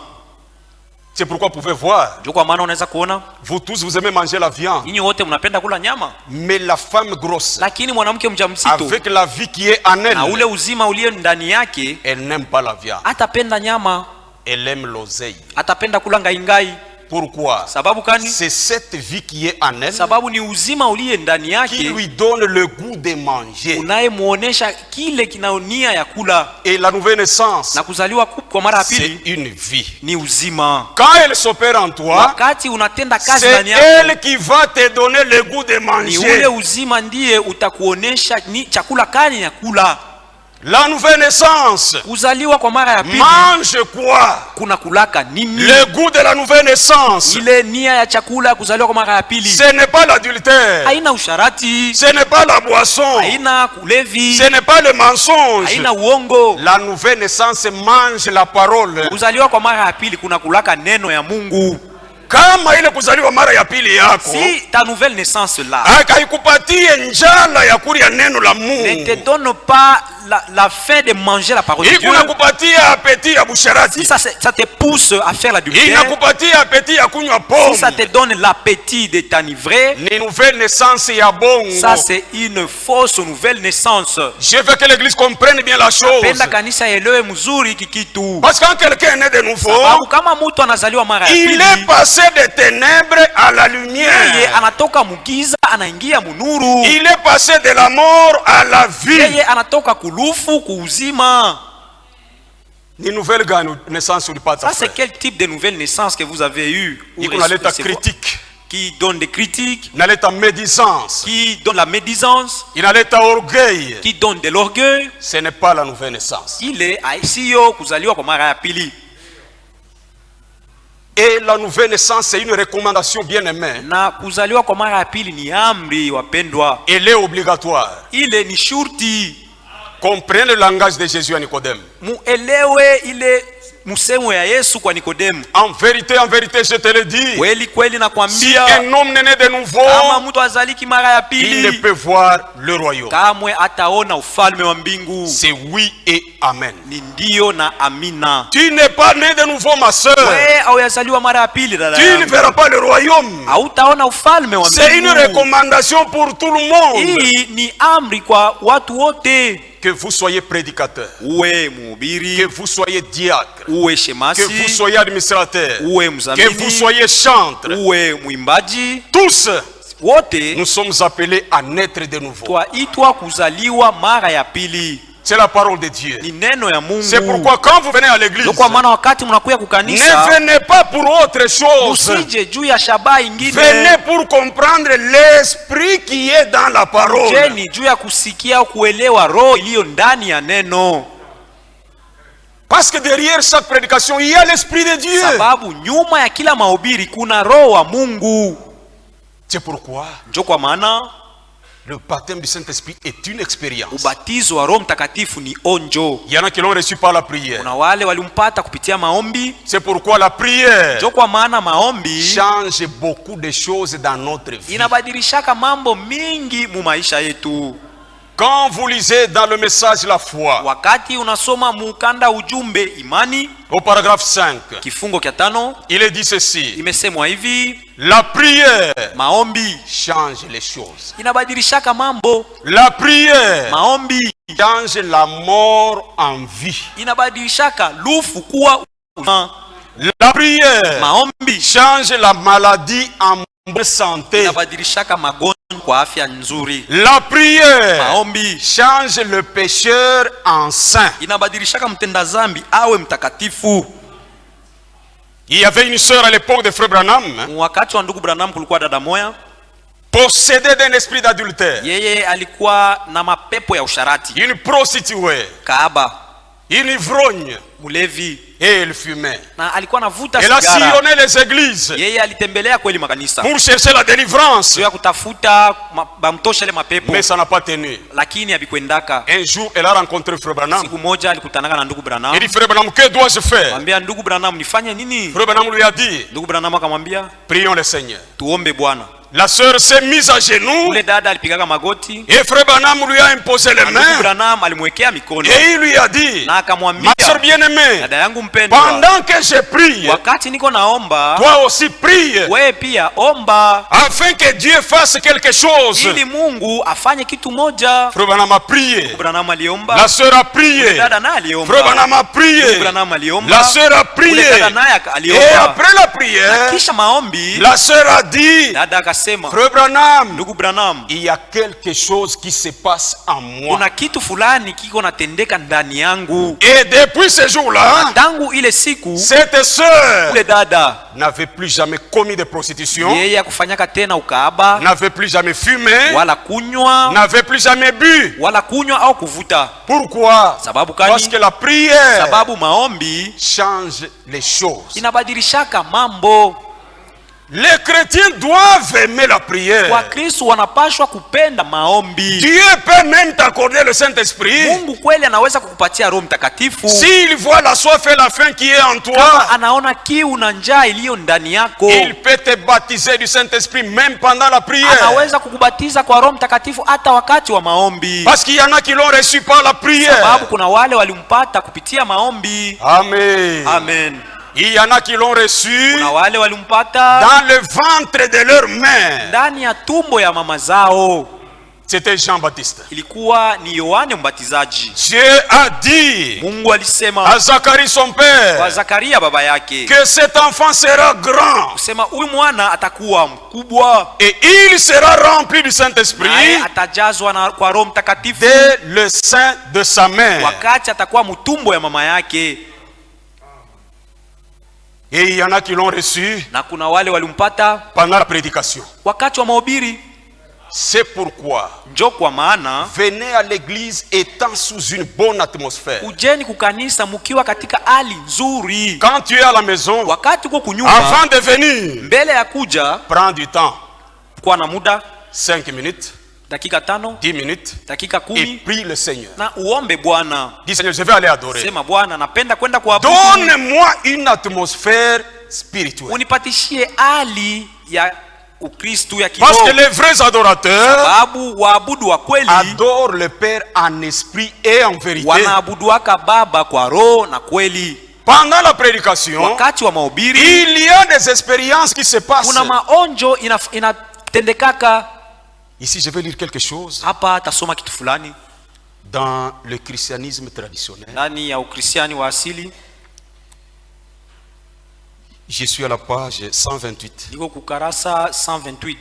C'est pourquoi vous pouvez voir, Ndio kwa maana unaweza kuona vous tous vous aimez manger la viande. nyinyi wote mnapenda kula nyama, Mais la femme grosse, lakini mwanamke mjamzito avec la vie qui est en na ule elle, uzima ulio ndani yake elle n'aime pas la viande. atapenda nyama, Elle aime l'oseille. atapenda kula ngaingai. Pourquoi? Sababu kani? C'est cette vie qui est en elle Sababu ni uzima uliye ndani qui yake lui donne le goût de manger. unayemuonesha kile kinaonia ya kula, Et la nouvelle naissance, na kuzaliwa kwa mara ya c'est pili une vie. ni uzima. Quand elle s'opère en toi, Wakati unatenda kazi c'est ndani yako, elle qui va te donner le goût de ni ule manger. uzima ndiye utakuonesha ni chakula kani ya kula. La nouvelle naissance, Kuzaliwa kwa mara ya pili mange quoi? kuna kulaka nini? Le goût de la nouvelle naissance, Ile nia ya chakula ya kuzaliwa kwa mara ya pili ce n'est pas l'adultère, haina usharati, ce n'est pas la boisson, haina kulevi, ce n'est pas le mensonge. haina uongo. La nouvelle naissance mange la parole. Kuzaliwa kwa mara ya pili kuna kulaka neno ya Mungu. Kama ile kuzaliwa mara ya pili yako Si ta nouvelle naissance là akaikupatie njala ya kulia neno la ne te Mungu, donne pas la faim de manger la parole de Dieu, ikunakupatia apeti ya busharati, si ça te pousse à faire l'adultère, inakupatia apeti ya kunywa si ça te pombe, donne l'appétit de t'enivrer, ni nouvelle naissance ya bongo. ça c'est une fausse nouvelle naissance. Je veux que l'église comprenne bien la chose. Penda kanisa elewe mzuri kikitu. Parce que quand quelqu'un est né de nouveau, Sababu kama mtu anazaliwa mara ya il pili, est passé des ténèbres à la yeye lumière. anatoka mugiza anaingia munuru. Il est passé de la mort à la vie. Yeye anatoka kulufu kuuzima. Ni nouvelle naissance ulipata. Ça c'est quel type de nouvelle naissance que vous avez eu? Iko naleta critique, Qui donne des critiques, inaleta médisance, qui donne la médisance, inaleta orgueil. qui donne de l'orgueil. Ce n'est pas la nouvelle naissance. Ile aisiyo kuzaliwa kwa mara ya pili. Et la nouvelle naissance, c'est une recommandation bien aimée. Na kuzaliwa kwa mara ya pili ni amri, wapendwa. Elle est obligatoire. Ile ni shurti. Comprenez le langage de Jésus à Nicodème. Muelewe ile msemo ya Yesu kwa Nikodemu. En vérité, je te le dis. Kweli kweli Si nakwambia, un homme n'est né de nouveau, kama mtu azaliki mara ya il ne pili, peut voir le royaume. kamwe ataona ufalme wa mbingu. C'est oui et amen. Ni ndio na amina. Tu n'es pas né de nouveau, ma soeur. Wewe au yazaliwa mara ya pili dada Tu ne yangu, verras pas le royaume. hautaona ufalme wa C'est une mbingu. recommandation pour tout le monde. Hii ni amri kwa watu wote. Que vous soyez prédicateur, Uwe que mhubiri, vous soyez diacre, uwe que shemasi, vous soyez administrateur, uwe que vous mzamini, soyez chantre. uwe mwimbaji, Tous, wote nous sommes appelés à naître de nouveau. twaitwa kuzaliwa mara ya pili. C'est la parole de Dieu. Ni neno ya Mungu. C'est pourquoi quand vous venez à l'église, Ndio kwa maana wakati mnakuya ne kukanisa, venez pas pour autre chose. usije juu ya shabaha ingine. Venez pour comprendre l'esprit qui est dans la parole. Jeni juu ya kusikia au kuelewa roho iliyo ndani ya neno. Parce que derrière chaque prédication, il y a l'esprit de Dieu. Sababu nyuma ya kila mahubiri kuna roho wa Mungu. C'est pourquoi Ndio kwa maana le baptême du Saint-Esprit est une expérience. ubatizo wa Roho Mtakatifu ni onjo. Il y en a qui l'ont reçu par la prière. Kuna wale walimpata kupitia maombi. C'est pourquoi la prière Ndio kwa maana maombi change beaucoup de choses dans notre vie. inabadilishaka mambo mingi mu maisha yetu. Quand vous lisez dans le message La foi, Wakati unasoma mukanda ujumbe imani, au paragraphe 5, kifungo kia 5, il est dit ceci: imesemwa hivi, la prière maombi change les choses. inabadilishaka mambo. La prière Maombi change la mort en vie. inabadilishaka lufu kuwa uzima. La prière Maombi change la maladie en bonne santé. inabadilishaka magonjwa kwa afya nzuri. La prière Maombi change le pécheur en saint. inabadilishaka mtenda zambi awe mtakatifu. Il y avait une sœur à l'époque de Frère Branham, Wakati wa ndugu Branham kulikuwa dada moya, possédée d'un esprit d'adultère, yeye alikuwa na mapepo ya usharati, une prostituée, kaaba, une ivrogne, mulevi, et elle fumait. na alikuwa anavuta Elle a sigara. sillonné les églises Yeye alitembelea kweli makanisa pour chercher la délivrance, sio ya kutafuta bamtosha ile mapepo, mais ça n'a pas tenu. lakini habikwendaka. Un jour, elle a rencontré Frère Branham. Siku moja alikutanaka na ndugu Branham, Il dit: Frère Branham, que dois-je faire? mwambia ndugu Branham, nifanye nini? Frère Branham lui a dit: Ndugu Branham akamwambia, prions le Seigneur. tuombe Bwana. La sœur s'est mise à genoux Ule dada alipigaga magoti, et Frère Branham lui a imposé les na ndugu mains Branham alimwekea mikono et il lui a dit: na ma akamwambia, sœur bien-aimée, dada yangu mpendwa, pendant que je prie, wakati niko naomba, toi aussi prie, wewe pia omba, afin que Dieu fasse quelque chose. ili Mungu afanye kitu moja. Frère Branham a prié, Ndugu Branham aliomba, la sœur a ule prié, dada naye aliomba, Frère Branham a prié, ndugu Branham aliomba, la sœur a ule prié, dada naye et aliomba. après la Na prière, kisha maombi, la sœur a dit: dada akasema, Frère Branham, ndugu Branham, il y a quelque chose qui se passe en moi. kuna kitu fulani kiko natendeka ndani yangu. Et depuis ce jour-là, Tangu ile siku, cette sœur ule dada n'avait plus jamais commis de prostitution, yeye akufanyaka tena ukaaba n'avait plus jamais fumé, wala kunywa n'avait plus jamais bu. wala kunywa au kuvuta. Pourquoi? Sababu Parce que kani? la prière Sababu maombi change les choses. inabadilishaka mambo. Les chrétiens doivent aimer la prière. Wakristo wanapashwa kupenda maombi. Dieu peut même t'accorder le Saint-Esprit Mungu kweli anaweza kukupatia Roho Mtakatifu s'il voit la soif et la faim qui est en toi. kama anaona kiu na njaa iliyo ndani yako. Il peut te baptiser du Saint-Esprit même pendant la prière. Anaweza kukubatiza kwa Roho Mtakatifu hata wakati wa maombi. Parce qu'il y en a qui l'ont reçu par la prière. Sababu kuna wale walimpata kupitia maombi. Amen. Amen. Il y en a qui l'ont reçu Kuna wale walimpata dans le ventre de leur mère. ndani ya tumbo ya mama zao. C'était Jean-Baptiste. Ilikuwa ni Yohane Mbatizaji. Dieu a dit Mungu alisema à Zacharie son kwa père Zakaria baba yake, que cet enfant sera grand kusema huyu mwana atakuwa mkubwa et il sera rempli du naye Saint-Esprit atajazwa kwa Roho Mtakatifu dès le sein de sa mère. wakati atakuwa mtumbo ya mama yake. Et il y en a qui l'ont reçu Na kuna wale walimpata pendant la prédication. wakati wa mahubiri. C'est pourquoi Njo kwa maana venez à l'église étant sous une bonne atmosphère. ujeni kukanisa mukiwa katika hali nzuri. Quand tu es à la maison, Wakati uko kunyumba, avant de venir, mbele ya kuja, prends du temps, kwa na muda 5 minutes, dakika 5, 10 minutes, dakika et 10, prie le Seigneur. na uombe Bwana. Dis Seigneur, je vais aller adorer. Sema Bwana, napenda kwenda kuabudu. Donne-moi une atmosphère spirituelle. Unipatishie hali ya Ukristo ya Parce que kiroho. les vrais adorateurs Sababu waabudu wa kweli adorent le Père en esprit et en vérité. wanaabuduaka Baba kwa roho na kweli. Pendant la prédication, Wakati wa mahubiri il y a des expériences qui se passent. kuna maonjo inatendekaka. Ici, je vais lire quelque chose Hapa tasoma kitu fulani dans le christianisme traditionnel. ndani ya Ukristiani wa asili. Je suis à la page 128. Niko kukarasa 128.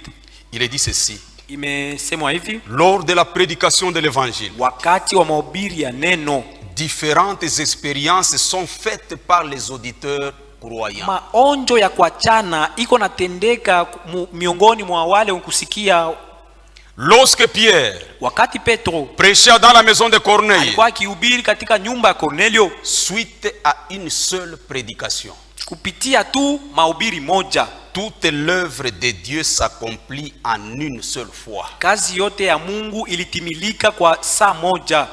Il est dit ceci. Imesemwa hivi: Lors de la prédication de l'évangile, wakati wa mahubiri ya neno, différentes expériences sont faites par les auditeurs croyants. maonjo ya kuachana iko natendeka miongoni mwa wale kusikia. Lorsque Pierre Wakati Petro prêchait dans la maison de Corneille, alikuwa akihubiri katika nyumba ya Cornelio, suite à une seule prédication, kupitia tu mahubiri moja, toute l'œuvre de Dieu s'accomplit en une seule fois, kazi yote ya Mungu ilitimilika kwa saa moja,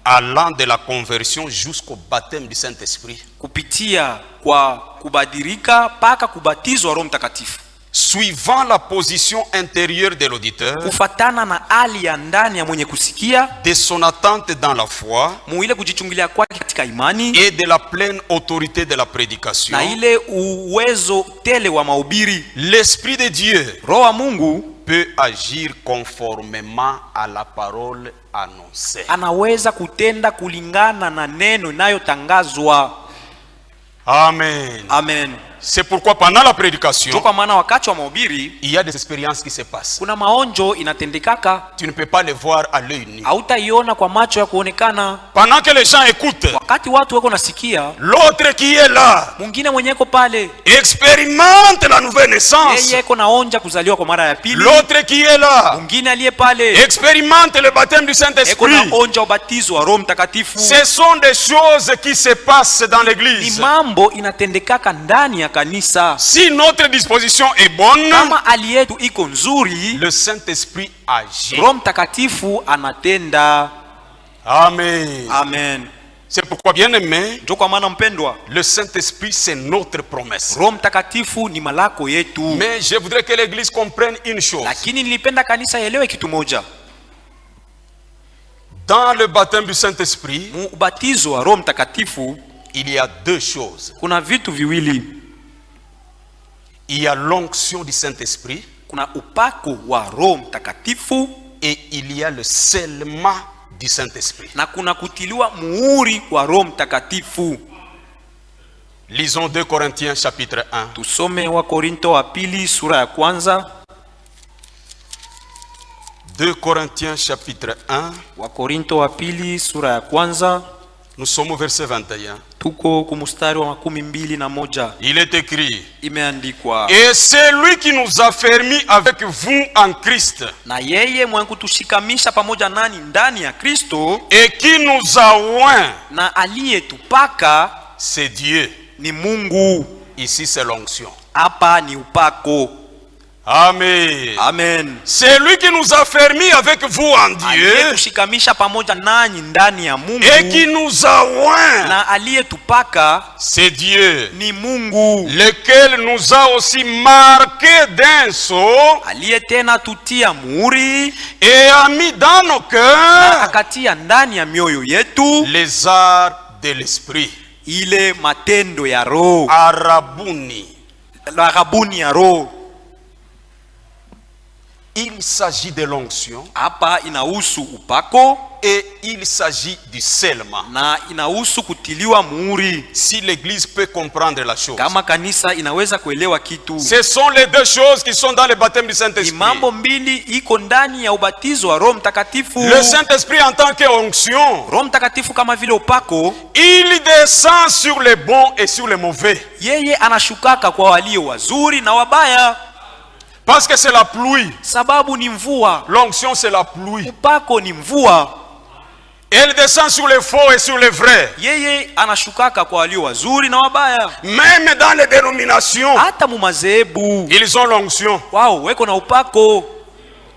allant de la conversion jusqu'au baptême du Saint-Esprit. kupitia kwa kubadilika mpaka kubatizwa Roho Mtakatifu, Suivant la position intérieure de l'auditeur, kufatana na hali ya ndani ya mwenye kusikia, de son attente dans la foi muile kujichungilia kwake katika imani, et de la pleine autorité de la prédication, na ile uwezo tele wa mahubiri. l'Esprit de Dieu Roho wa Mungu peut agir conformément à la parole annoncée. anaweza kutenda kulingana na neno inayotangazwa. Amen. Amen. C'est pourquoi pendant la prédication, Kwa maana wakati wa mahubiri il y a des expériences qui se passent. kuna maonjo inatendekaka, Tu ne peux pas les voir à l'œil nu. hautaiona kwa macho ya kuonekana. Pendant que les gens écoutent, Wakati watu wako nasikia, l'autre qui est là mwingine mwenye eko pale expérimente la nouvelle naissance. yeye eko naonja kuzaliwa kwa mara ya pili, L'autre qui est là mwingine aliye pale expérimente le baptême du eko Saint-Esprit. naonja ubatizo wa Roho Mtakatifu. Ce sont des choses qui se passent dans Ni l'église. mambo inatendekaka ndani ya kanisa. Si notre disposition est bonne, Kama hali yetu iko nzuri, le Saint-Esprit agit. Roho Mtakatifu anatenda. Amen. Amen. C'est pourquoi, bien aimé, Ndio kwa maana mpendwa, le Saint-Esprit, c'est notre promesse. Roho Mtakatifu ni malako yetu. Mais je voudrais que l'église comprenne une chose. Lakini nilipenda kanisa ielewe kitu moja. Dans le baptême du Saint-Esprit, Ubatizo wa Roho Mtakatifu il y a deux choses. kuna vitu viwili. Il y a l'onction du Saint-Esprit Kuna upako wa Roho Mtakatifu et il y a le scellement du Saint-Esprit. na kuna kutiliwa muhuri wa Roho Mtakatifu. Lisons 2 Corinthiens chapitre 1. Tusome wa Korinto wa pili sura ya kwanza. 2 Corinthiens chapitre 1. Wa Korinto wa pili sura ya kwanza. Nous sommes au verset 21. Tuko kumustari wa 21. Il est écrit: Imeandikwa, et c'est lui qui nous a fermis avec vous en Christ na yeye mwenye kutushikamisha pamoja nani ndani ya Kristo, et qui nous a oint, na aliyetupaka c'est Dieu. ni Mungu. Ici c'est l'onction. Hapa ni upako. Amen. Amen. C'est lui qui nous a fermis avec vous en Dieu Aliyetushikamisha pamoja nanyi ndani ya Mungu, et qui nous a oint, na aliyetupaka c'est Dieu, ni Mungu, lequel nous a aussi marqué d'un sceau aliye tena tutia muhuri et a mis dans nos na cœurs akatia ndani ya mioyo yetu les arts de l'esprit. ile matendo ya Roho, Arabuni. arabuni ya Roho. Il s'agit de l'onction Hapa inahusu upako et il s'agit du scellement. na inahusu kutiliwa muhuri. Si l'église peut comprendre la chose, Kama kanisa inaweza kuelewa kitu, ce sont les deux choses qui sont dans le baptême du ni Saint-Esprit. mambo mbili iko ndani ya ubatizo wa Roho Mtakatifu. Le Saint-Esprit en tant qu'onction, Roho Mtakatifu kama vile upako, il descend sur les bons et sur les mauvais. yeye anashukaka kwa walio wazuri na wabaya, Parce que c'est la pluie. sababu ni mvua. L'onction, c'est la pluie. Upako ni mvua. Elle descend sur les faux et sur les vrais. Yeye anashukaka kwa walio wazuri na wabaya. Même dans les dénominations, Hata mu madhehebu ils ont l'onction. wao weko na upako.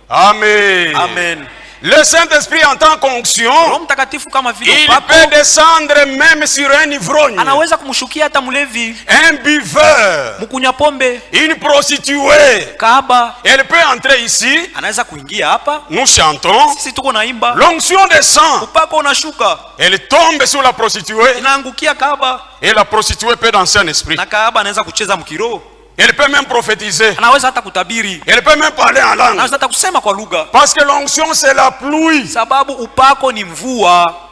Amen. Amen. Le Saint-Esprit en tant qu'onction, Roho Mtakatifu kama vile il upako peut descendre même sur un ivrogne, anaweza kumshukia hata mlevi, un buveur, mkunywa pombe, une prostituée. kahaba. Elle peut entrer ici, Anaweza kuingia hapa, nous chantons, sisi tuko naimba, l'onction descend, upako unashuka, elle tombe sur la prostituée, inaangukia kahaba, et la prostituée peut danser en esprit. na kahaba anaweza kucheza mkiroho, Elle peut même prophétiser, anaweza hata kutabiri, elle peut même parler en langue. anaweza hata kusema kwa lugha, Parce que l'onction c'est la pluie. sababu upako ni mvua,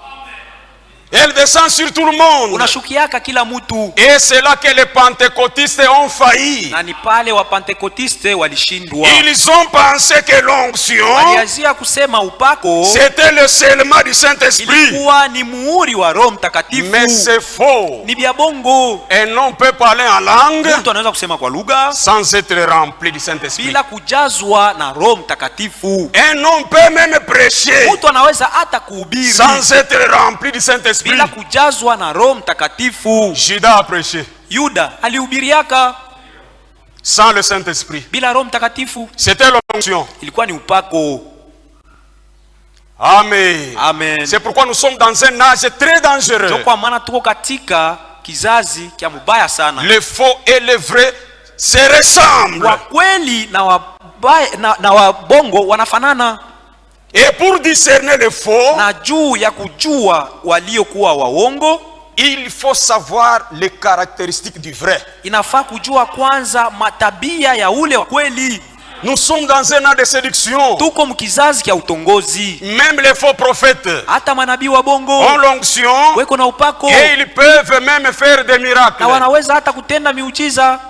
Elle descend sur tout le monde. unashukiaka kila mtu. Et c'est là que les pentecôtistes ont failli. Na ni pale wa Pentekotiste walishindwa, Ils ont pensé que l'onction waliazia kusema upako c'était le scellement du Saint-Esprit. ilikuwa ni muhuri wa Roho Mtakatifu. Mais c'est faux. Ni vya bongo. Un homme peut parler en langue Mtu anaweza kusema kwa lugha sans être rempli du Saint-Esprit. bila kujazwa na Roho Mtakatifu. Un homme peut même prêcher Mtu anaweza hata kuhubiri sans être rempli du Saint-Esprit. bila kujazwa na Roho Mtakatifu. Judas a prêché Yuda alihubiriaka sans le Saint-Esprit. bila Roho Mtakatifu. C'était l'onction. Ilikuwa ni upako. Amen. Amen. C'est pourquoi nous sommes dans un âge très dangereux. Ndio kwa maana tuko katika kizazi kia mubaya sana. Le faux et le vrai se ressemblent. Wa kweli na wabaya na wabongo wanafanana. Et pour discerner le faux, Na juu ya kujua waliokuwa waongo, il faut savoir les caractéristiques du vrai. inafaa kujua kwanza matabia ya ule wa kweli. Nous sommes dans un an de séduction. Tuko mkizazi kia utongozi. Même les faux prophètes Hata manabii wa bongo ont l'onction weko na upako et ils peuvent même faire des na miracles. wanaweza hata kutenda miujiza.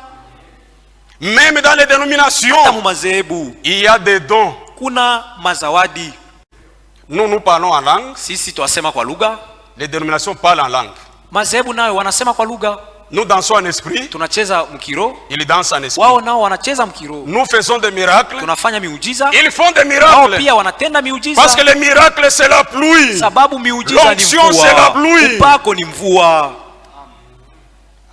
Même dans les Hata dénominations, mu madhehebu il y a des dons. kuna mazawadi. Nous parlons en langue. Sisi twasema kwa lugha, Les dénominations parlent en langue. madhehebu nayo wanasema kwa lugha. Nous dansons en esprit. Tunacheza mkiro, Ils dansent en esprit. wao nao wanacheza mkiro. Nous faisons des miracles. Tunafanya miujiza, Ils font des wao miracles. pia wanatenda miujiza. Parce que les miracles, c'est la pluie. Sababu miujiza ni L'onction, c'est la pluie. mvua, upako ni mvua.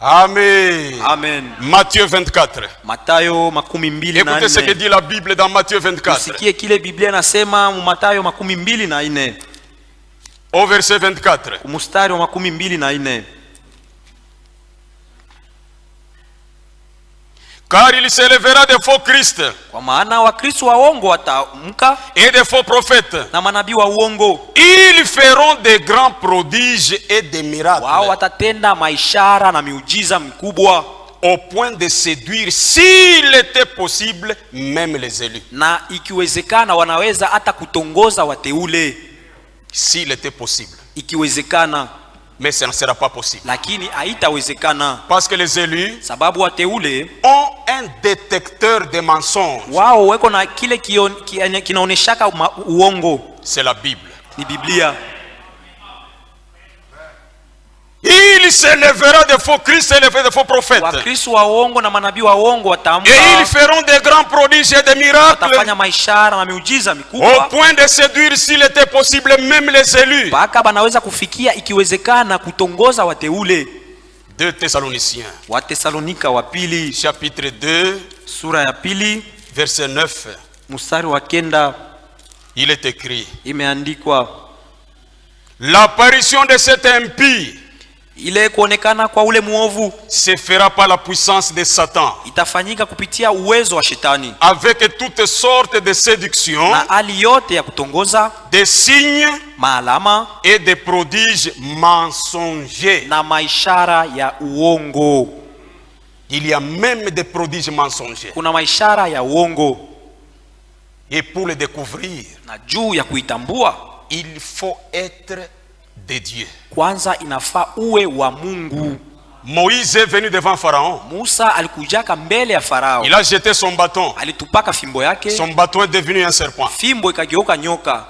Amen. Amen. Matthieu 24. Matayo 24. Écoutez ce que dit la Bible dans Matthieu 24. Usikie kile Biblia inasema mu Matayo 24 Au verset 24. mstari wa 24. Car il s'élèvera des faux Christ Kwa maana Wakristo waongo wataamka et des faux prophètes. na manabii wa uongo. Ils feront des grands prodiges et des Wao miracles watatenda maishara na miujiza mikubwa, au point de séduire, s'il était possible, même les élus. na ikiwezekana wanaweza hata kutongoza wateule, S'il était possible. ikiwezekana, Mais ça ne sera pas possible. lakini haitawezekana Parce que les élus sababu wateule ont un détecteur de mensonges. wao weko na kile kinaoneshaka uongo, C'est la Bible. ni Biblia. Il s'élèvera des faux Christ et des faux prophètes. Wakristo wa uongo na manabii wa uongo wataamka, Et ils feront des grands prodiges et des miracles watafanya maishara na miujiza au mikubwa, point de séduire, s'il était possible, même les élus. mpaka banaweza kufikia ikiwezekana kutongoza wateule. 2 Thessaloniciens, Watesalonika wa pili chapitre 2, sura ya pili verset 9. mstari wa 9 Il est écrit: imeandikwa, l'apparition de cet impie ile kuonekana kwa ule muovu se fera par la puissance de Satan, itafanyika kupitia uwezo wa shetani avec toutes sortes de séductions, na hali yote ya kutongoza, des signes maalama et des prodiges mensongers. na maishara ya uongo. Il y a même des prodiges mensongers. Kuna maishara ya uongo, Et pour le découvrir, na juu ya kuitambua il faut être de Dieu. kwanza inafaa uwe wa Mungu. Moïse est venu devant Pharaon. Musa alikujaka mbele ya Farao, Il a jeté son bâton. alitupaka fimbo yake, Son bâton est devenu un serpent. fimbo ikageuka nyoka.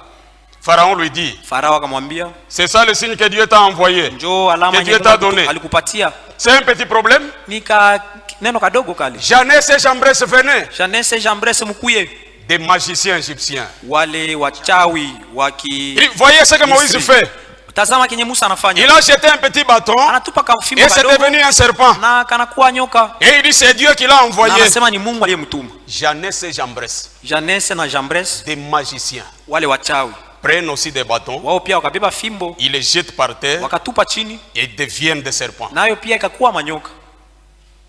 Pharaon lui dit: Farao akamwambia, c'est ça le signe que Dieu t'a envoyé. njoo alama Que Dieu yenye t'a Mungu donné. alikupatia. C'est un petit problème. Nika neno kadogo kale. Janès et Jambres venaient, Janese Jambrese mukuye, des magiciens égyptiens. wale wachawi waki. Voyez ce que Moïse fait. Tazama kenye Musa anafanya. Il a jeté un petit bâton Anatupa kafimbo et c'est kadogo devenu un serpent. na kanakuwa nyoka. Et il dit c'est Dieu qui l'a Na envoyé. anasema ni Mungu aliyemtuma. Jannes et Jambres, Janese na Jambres des magiciens, wale wachawi prennent aussi des bâtons, wao pia wakabeba fimbo ils les jettent par terre wakatupa chini, et deviennent des serpents. nayo pia ikakuwa manyoka.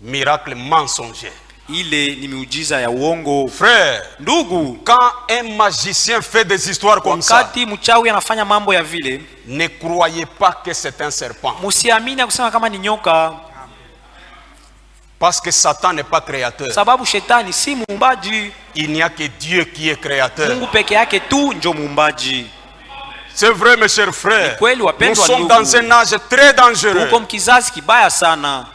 Miracle mensonger. Ile ni miujiza ya uongo. Frère, Ndugu, quand un magicien fait des histoires comme ça, wakati mchawi anafanya mambo ya vile, ne croyez pas que c'est un serpent. musiamini ya kusema kama ni nyoka, Parce que Satan n'est pas créateur. sababu shetani si muumbaji. Il n'y a que Dieu qui est créateur. Mungu peke yake tu ndio muumbaji. C'est vrai, mes chers frères. Kweli Nous wapendwa sommes ndugu, dans un âge très dangereux. tuko mkizazi kibaya sana.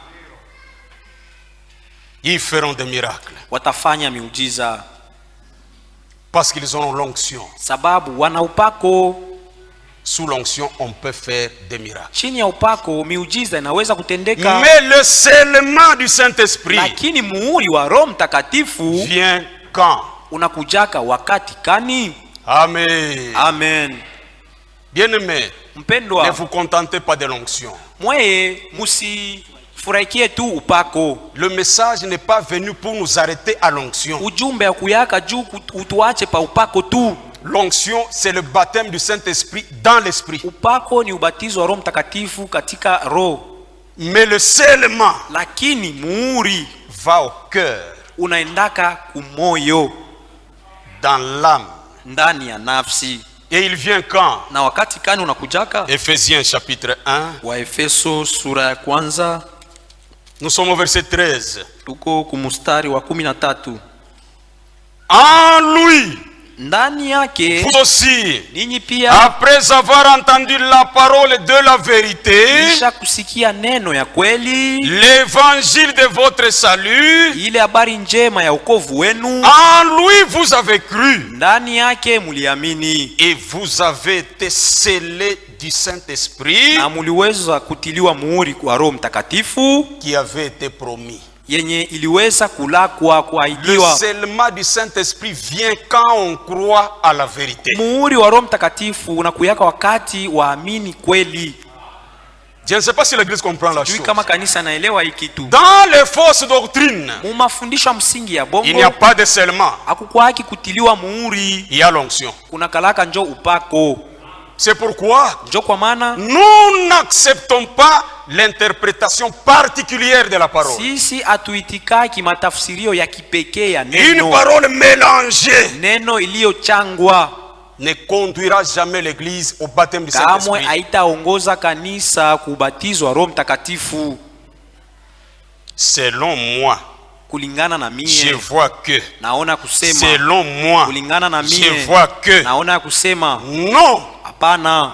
Ils feront des miracles. Watafanya miujiza Parce qu'ils ont l'onction. sababu wana upako. Sous l'onction, on peut faire des miracles. Chini ya upako miujiza inaweza kutendeka. Mais le scellement du Saint-Esprit Lakini muhuri wa Roho Mtakatifu vient quand? unakujaka wakati kani? Amen. Amen. Bien-aimés, ne Mpendwa, vous contentez pas de l'onction. mweye musifurahikie tu upako. Le message n'est pas venu pour nous arrêter à l'onction. Ujumbe ya kuyaka juu utuache pa upako tu. L'onction, c'est le baptême du Saint-Esprit dans l'Esprit. Upako ni ubatizo wa Roho Mtakatifu katika roho. Mais le scellement Lakini muhuri va au cœur, unaendaka kumoyo, dans l'âme. ndani ya nafsi. Et il vient quand? Na wakati kani unakujaka? Éphésiens chapitre 1. Waefeso sura ya kwanza, Nous sommes au verset 13. tuko kumustari wa 13. En lui, Ndani yake vous aussi, ninyi pia après avoir entendu la parole de la vérité, kisha kusikia neno ya kweli, l'évangile de votre salut, ile habari njema ya wokovu wenu, en lui vous avez cru ndani yake muliamini et vous avez été scellés du Saint-Esprit na muliweza kutiliwa muhuri kwa Roho Mtakatifu qui avait été promis. yenye iliweza kulakwa Le kuahidiwa. scellement du Saint-Esprit vient quand on croit à la vérité. Muhuri wa Roho Mtakatifu unakuyaka wakati waamini kweli. Je ne sais pas si l'Église comprend la Sijui chose. kama kanisa naelewa hii kitu. Dans les fausses doctrines, Mu mafundisho ya msingi ya il n'y a bongo pas de scellement, hakukwaki kutiliwa muhuri, il y a l'onction. kuna kalaka njo upako. C'est pourquoi Njo kwa maana nous n'acceptons pas l'interprétation particulière de la parole. sisi hatuitikaki matafsirio ya kipekee ya Une neno. parole mélangée Neno iliyochangwa ne conduira jamais l'Église au baptême du kamwe Saint-Esprit. haitaongoza kanisa kubatizwa Roho Mtakatifu. Selon moi, Kulingana na je mie vois que. naona kusema, Selon moi, kulingana na je mie vois que. naona kusema Non, hapana.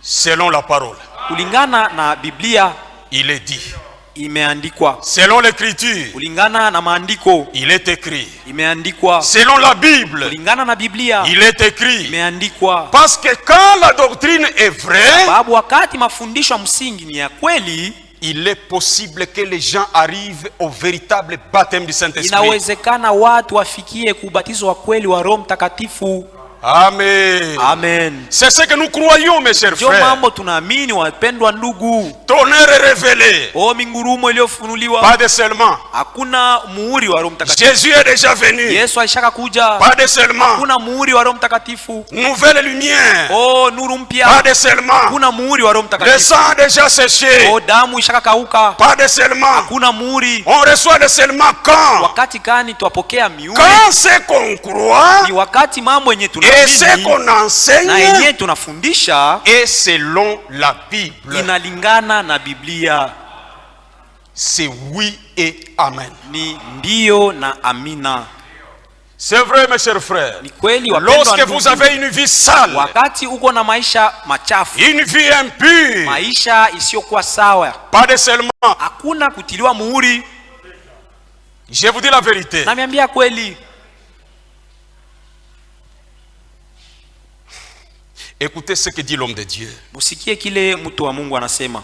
selon la parole, Kulingana na Biblia il est dit. imeandikwa, Selon l'Écriture, kulingana na maandiko il est écrit. imeandikwa, Selon la Bible, kulingana na Biblia il est écrit. imeandikwa. Parce que quand la doctrine est vraie, Sababu wakati mafundisho ya msingi ni ya kweli, il est possible que les gens arrivent au véritable baptême du Saint-Esprit. inawezekana watu wafikie kubatizo wa kweli wa Roho Mtakatifu. Amen. Amen. C'est ce que nous croyons, mes chers Ndio frères. mambo tunaamini, wapendwa ndugu. Tonnerre révélé. O mingurumo iliyofunuliwa, Pas de scellement. hakuna muhuri wa Roho Mtakatifu. Jésus est déjà venu. Yesu alishaka kuja, Pas de scellement. hakuna muhuri wa Roho Mtakatifu. Nouvelle lumière. O nuru Pas mpya, de scellement. hakuna muhuri wa Roho Le Mtakatifu. sang a déjà séché. O damu ishaka kauka, Pas de scellement. hakuna muhuri. On reçoit le scellement quand? Wakati gani twapokea miuri? Quand c'est qu'on croit Ni wakati mambo yenye et c'est tunaamini qu'on na enseigne yenye tunafundisha et selon la Bible. inalingana na Biblia. C'est oui et amen. Ni ndio na amina. C'est vrai, mes chers frères. Ni kweli wapendwa Lorsque ndugu, vous avez une vie sale, wakati uko na maisha machafu, une vie impure, maisha isiyokuwa sawa, pas de scellement. hakuna kutiliwa muhuri. Je vous dis la vérité. Namiambia kweli. Écoutez ce que dit l'homme de Dieu. Musikie kile mtu wa Mungu anasema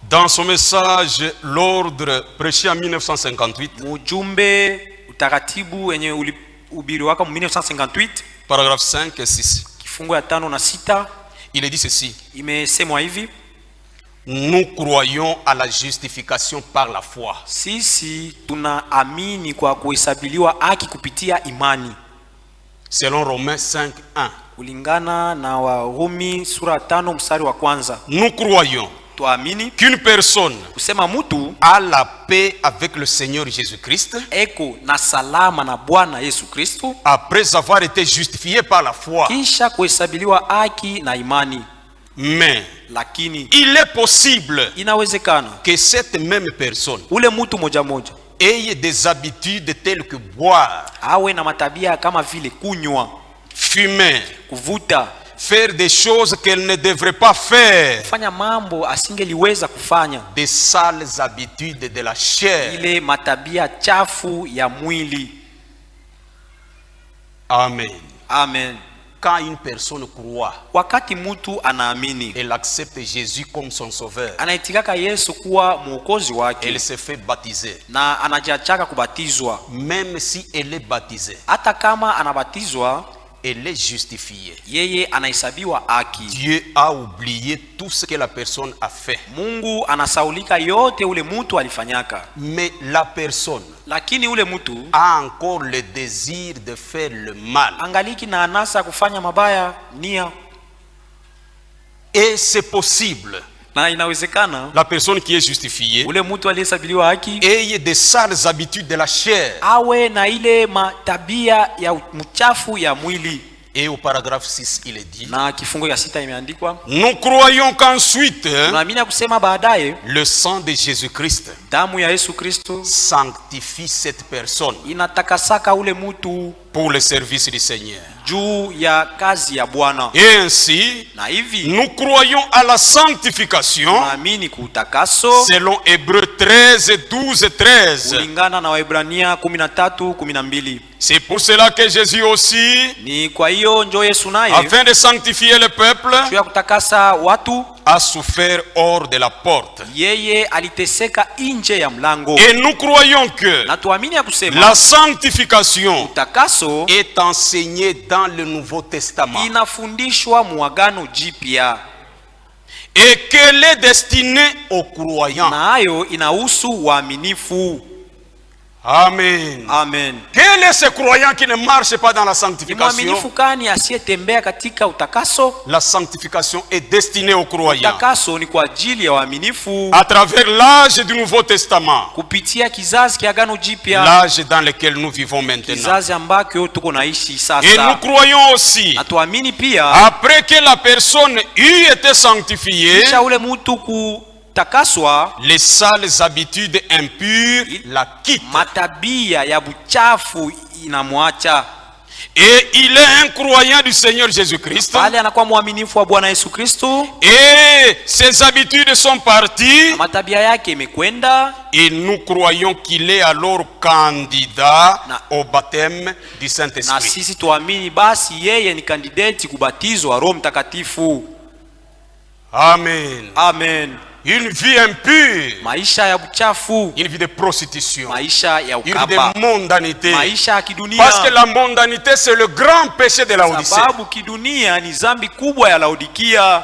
Dans son message, l'ordre prêché en 1958, mujumbe utaratibu wenye ulihubiriwaka mu 1958 paragraphe 5 et 6. kifungu ya 5 na 6. Il est dit ceci: Imesemwa hivi, nous croyons à la justification par la foi. sisi tunaamini kwa kuhesabiliwa haki kupitia imani. Selon Romains 5:1. Kulingana na Warumi sura 5 mstari wa kwanza. Nous croyons Tuamini qu'une personne kusema mtu a la paix avec le Seigneur Jésus-Christ eko na salama na Bwana Yesu Kristo après avoir été justifié par la foi. kisha kuhesabiliwa haki na imani. Mais Lakini il est possible inawezekana que cette même personne ule mtu moja moja ait des habitudes telles que boire, awe na matabia kama vile kunywa, fumer, kuvuta, faire des choses qu'elle ne devrait pas faire, kufanya mambo asingeliweza kufanya, des sales habitudes de la chair. ile matabia chafu ya mwili. Amen. Amen. Quand une personne croit, Wakati mtu anaamini, elle accepte Jésus comme son sauveur, anaitikaka Yesu kuwa mwokozi wake elle se fait baptiser. na anajiachaka kubatizwa, Même si elle est baptisée, hata kama anabatizwa elle est justifiée. yeye anahesabiwa haki. Dieu a oublié tout ce que la personne a fait. Mungu anasaulika yote ule mtu alifanyaka, Mais la personne lakini ule mtu a encore le désir de faire le mal. angaliki na anasa kufanya mabaya nia. Et c'est possible, Na inawezekana la personne qui est justifiée ule mtu aliyesabiliwa haki ait des sales habitudes de la chair. awe na ile matabia ya mchafu ya mwili. Et au paragraphe 6, il est dit: Na kifungo ya 6 imeandikwa, nous croyons qu'ensuite, tunaamini kusema baadaye le sang de Jésus-Christ damu ya Yesu Kristo sanctifie cette personne inatakasaka ule mtu pour le service du Seigneur. juu ya kazi ya Bwana. Et ainsi, Na hivi nous croyons à la sanctification tunaamini kutakaso selon Hébreux 13, 12, 13. kulingana na Waebrania 13:12. C'est pour cela que Jésus aussi, Ni kwa hiyo njo Yesu naye afin de sanctifier le peuple, juu ya kutakasa watu, a souffert hors de la porte. yeye aliteseka nje ya mlango. Et nous croyons que Na tuamini ya kusema la sanctification utakaso est enseignée dans le Nouveau Testament inafundishwa muagano jipya, et qu'elle est destinée aux croyants. na hayo inahusu waaminifu. Amen. Amen. Quel est ce croyant qui ne marche pas dans la Ni sanctification? mwaminifu kani asiyetembea katika utakaso? La sanctification est destinée aux croyants. Utakaso ni kwa ajili ya waaminifu À travers l'âge du Nouveau Testament, kupitia kizazi kia agano jipya, l'âge dans lequel nous vivons maintenant. kizazi ambako tuko naishi Et nous sasa. croyons aussi, Na tuamini pia après que la personne eut été sanctifiée, kisha ule mtu kutakaswa, les sales habitudes impures la quittent. matabia ya buchafu inamwacha, Et il est un croyant du Seigneur Jésus-Christ. pale anakuwa mwaminifu wa Bwana Yesu Kristo, Et ses habitudes sont parties. na matabia yake imekwenda, Et nous croyons qu'il est alors candidat au baptême du na Saint-Esprit. sisi tuamini basi yeye ni kandidati kubatizwa Roho Mtakatifu. Amen. Amen. Une vie impure, Maisha ya buchafu, une vie de prostitution, maisha ya une vie ukaba, de mondanité. maisha ya kidunia, Parce que la mondanité, c'est le grand péché de la Odyssée. sababu kidunia ni zambi kubwa ya Laodikia.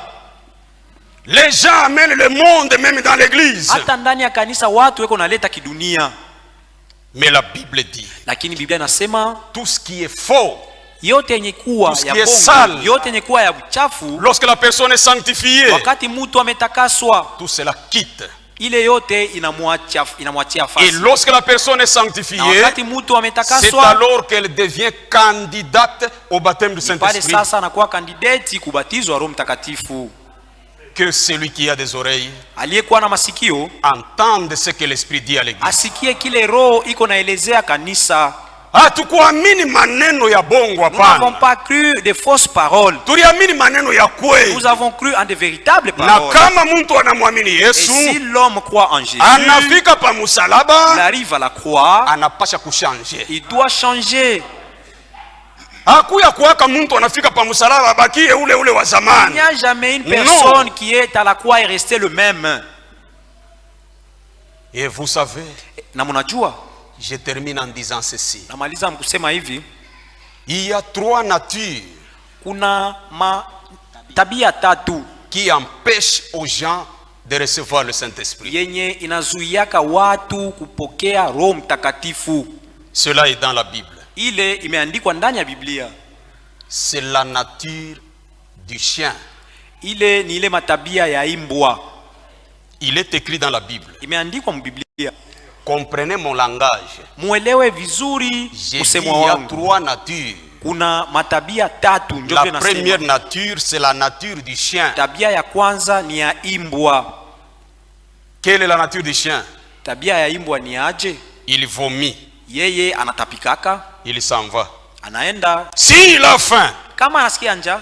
Les gens amènent le monde même dans l'église. Hata ndani ya kanisa watu weko naleta kidunia, Mais la Bible dit, lakini Biblia inasema tout ce qui est faux, yote yenye kuwa Tout ce ya qui est bongo, sale. yote yenye kuwa ya buchafu, lorsque la personne est sanctifiée, wakati mtu ametakaswa, tout cela quitte. ile yote inamwachia Et fasi. lorsque la personne est Na sanctifiée, wakati mtu c'est ametakaswa, alors qu'elle devient candidate au baptême du pale Saint-Esprit. sasa anakuwa kandidati kubatizwa Roho Mtakatifu. Que celui qui a des oreilles Aliyekuwa na masikio entende ce que l'Esprit dit à l'église. asikie kile Roho iko naelezea kanisa. Hatukuamini maneno ya bongo, Nous n'avons hapana. pas cru de fausses paroles. Tuliamini maneno ya kweli. Nous avons cru en de véritables Na paroles. kama mtu anamwamini Et Yesu, si l'homme croit en Jésus, anafika pa il musalaba, arrive à la croix, anapasha kushanje. il doit changer. Hakuya kuwaka mtu anafika pa musalaba abakie ule ule wa Il zamani. n'y a jamais une Non. personne qui est à la croix et restée le même. Et vous savez, Na munajua, je termine en disant ceci. namaliza mkusema hivi, Il y a trois natures kuna tabia tatu qui empêchent aux gens de recevoir le Saint-Esprit. yenye inazuiaka watu kupokea Roho Mtakatifu. Cela est dans la Bible. Ile imeandikwa ndani ya Biblia. C'est la nature du chien. Ile ni ile matabia ya imbwa. Il est écrit dans la Bible. Imeandikwa mbiblia. Comprenez mon langage. Muelewe vizuri J'ai dit usemo il y a wangu. 3 natures. Kuna matabia tatu ndio La vile nasema. première nature, c'est la nature du chien. Tabia ya kwanza ni ya imbwa. Quelle est la nature du chien? Tabia ya imbwa ni aje? Il vomit, Yeye anatapikaka, il s'en va. anaenda. S'il a faim, Kama anasikia njaa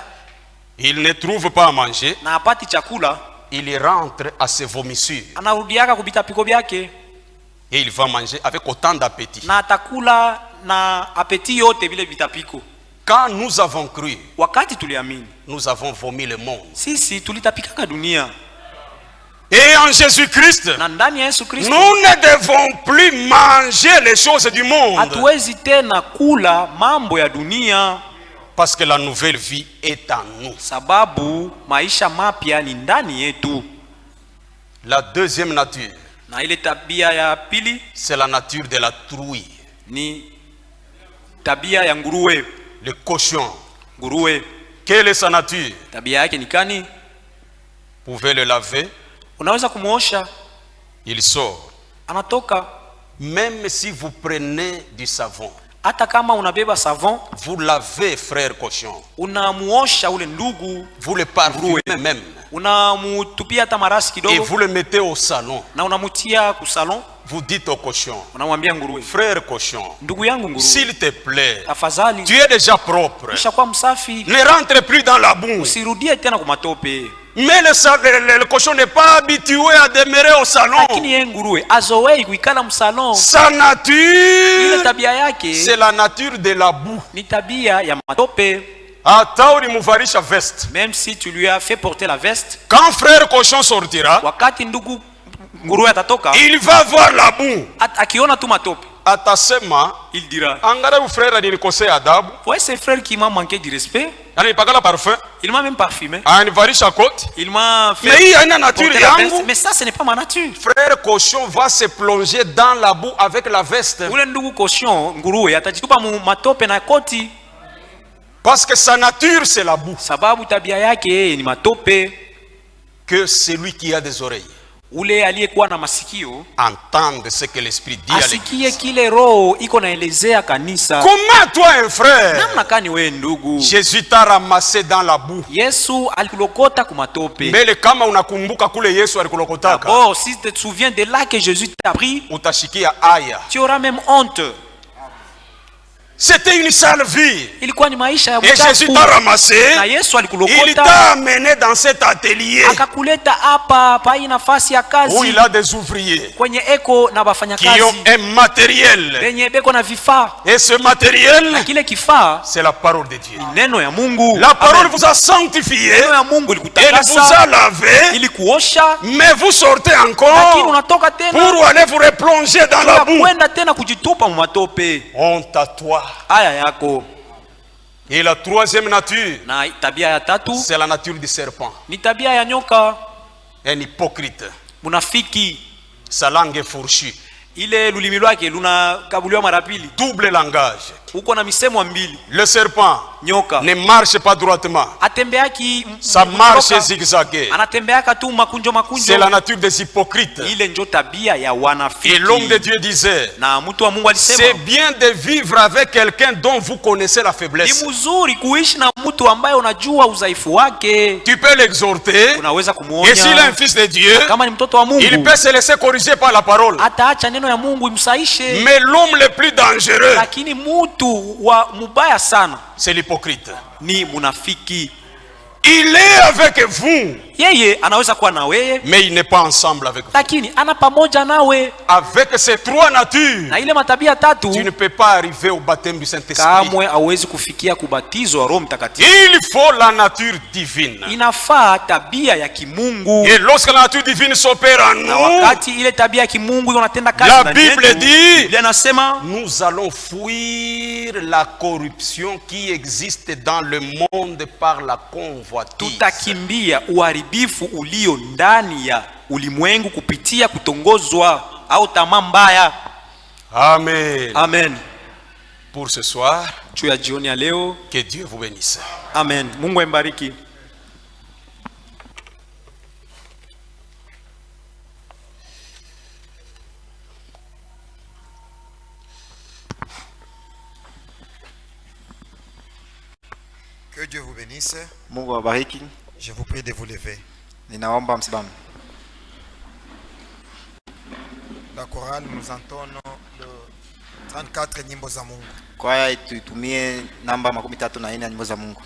il ne trouve pas à manger, na hapati chakula, il rentre à ses vomissures anarudiaka kubitapiko byake et il va manger avec autant d'appétit. na atakula na apeti yote vile vitapiko. Quand nous avons cru, Wakati tuliamini, nous avons vomi le monde. sisi tulitapikaka dunia. Et en Jésus-Christ, Na ndani ya Yesu Kristo nous ne devons plus manger les choses du monde. hatuwezi tena kula mambo ya dunia, Parce que la nouvelle vie est en nous. sababu maisha mapya ni ndani yetu. La deuxième nature, Na ile tabia ya pili c'est la nature de la trouille, ni tabia ya nguruwe. le cochon. Nguruwe Quelle est sa nature? tabia yake ni kani? Vous pouvez le laver, Unaweza kumuosha, il sort. anatoka. Même si vous prenez du savon, Hata kama unabeba savon, vous lavez, frère cochon, unamuosha ule ndugu, vous le parfumez même, unamutupia hata marasi et kidogo vous le mettez au salon. na unamutia kusalon, Vous dites au cochon, unamwambia nguruwe, frère cochon, ndugu yangu nguruwe, s'il te plaît, tafadhali tu es déjà propre. ushakuwa msafi, Ne rentre plus dans la boue. usirudie tena kumatope. Mais le cochon n'est pas habitué à demeurer au salon. Lakini yeye nguruwe azoei kuikala msalon. Sa Ile nature, tabia yake c'est la nature de la boue. ni tabia ya matope. Hata ulimuvalisha veste. Même si tu lui as fait porter la veste, Quand frère cochon sortira, wakati ndugu nguruwe atatoka, il va voir la boue. akiona tu matope, Atasema, il dira, angalau frère alinikosea adabu, ouais, c'est frère qui m'a manqué du respect, ananipakala parfum, il m'a même parfumé, ananivalisha koti. il m'a fait Mais hii haina nature porter la veste. yangu. Mais ça, ce n'est pas ma nature. Frère cochon va se plonger dans la boue avec la veste. Ule ndugu koshon nguruwe atajitupa mu matope na koti, Parce que sa nature c'est la boue. sababu tabia yake yeye ni matope. Que celui qui a des oreilles Ule aliyekuwa na masikio entende ce que l'esprit dit à asikie l'église. kile roho iko naelezea kanisa. Comment toi un frère, Namna kani wewe ndugu, Jésus t'a ramassé dans la boue. Yesu alikulokota kumatope. Mbele kama unakumbuka kule Yesu alikulokotaka, Oh, si tu te souviens de là que Jésus t'a pris, utashikia aya. tu auras même honte. C'était une sale vie. Ilikuwa ni maisha ya Et Jésus uchafu. t'a ramassé. Na Yesu Il alikulokota t'a amené dans cet atelier akakuleta hapa pa hii nafasi ya où kazi il a des ouvriers kwenye eko na qui ont wafanyakazi un matériel. wenye beko na vifaa, Et ce matériel, na kile kifaa c'est la parole de Dieu. ni neno ya Mungu. La parole Amen. vous a sanctifié. Neno ya Mungu Elle vous a ilikutakasa, lavé. ilikuosha, Mais vous sortez lakini encore unatoka tena pour aller vous replonger dans la boue. kwenda tena kujitupa mu matope. Honte à toi. Haya yako. Et la troisième nature, Na tabia ya tatu c'est la nature du serpent. ni tabia ya nyoka, Un hypocrite. munafiki. Sa langue est fourchue. Ile lulimi lwake lunakabuliwa mara pili, Double langage. uko na misemo mbili. Le serpent Nyoka ne marche pas droitement. atembeaki Ça marche zigzagué. anatembeaka tu makunjo C'est la makunjo. nature des hypocrites. Ile njo tabia ya Et wanafiki. l'homme de Dieu disait, Na mtu wa Mungu c'est alisema bien de vivre avec quelqu'un dont vous connaissez la ni faiblesse. mzuri kuishi na mtu ambaye unajua udhaifu wake, Tu peux l'exhorter. unaweza Et s'il est un kumuonya. fils de Dieu, Kama ni mtoto wa il Mungu peut se laisser corriger par la parole. ataacha neno ya Mungu imsaishe. Mais l'homme le plus dangereux, Lakini mtu wa mubaya sana c'est l'hypocrite. ni munafiki. Il est avec vous, yeye anaweza kuwa na wewe, mais il n'est pas ensemble avec vous. lakini ana pamoja nawe. Avec ces trois natures, Na ile matabia tatu tu ne peux pas arriver au baptême du Saint-Esprit. kamwe hauwezi kufikia kubatizwa wa Roho Mtakatifu. Il faut la nature divine. Inafaa tabia ya kimungu. Et lorsque la nature divine s'opère en Na nous, wakati ile tabia ya kimungu inatenda kazi la ndani Bible yetu, dit, Biblia inasema nous allons fuir la corruption qui existe dans le monde par la convoitise. tutakimbia uharibifu ulio ndani ya ulimwengu kupitia kutongozwa au tamaa mbaya. Amen. Amen. Pour ce soir, Juu ya jioni ya leo, que Dieu vous bénisse. amen. Mungu ambariki. Que Dieu vous bénisse. Mungu awabariki. Je vous prie de vous lever. Ninaomba msimame. La chorale, nous entonnons le 34 nyimbo za Mungu. Kwaya tuitumie namba 34 ya nyimbo za Mungu.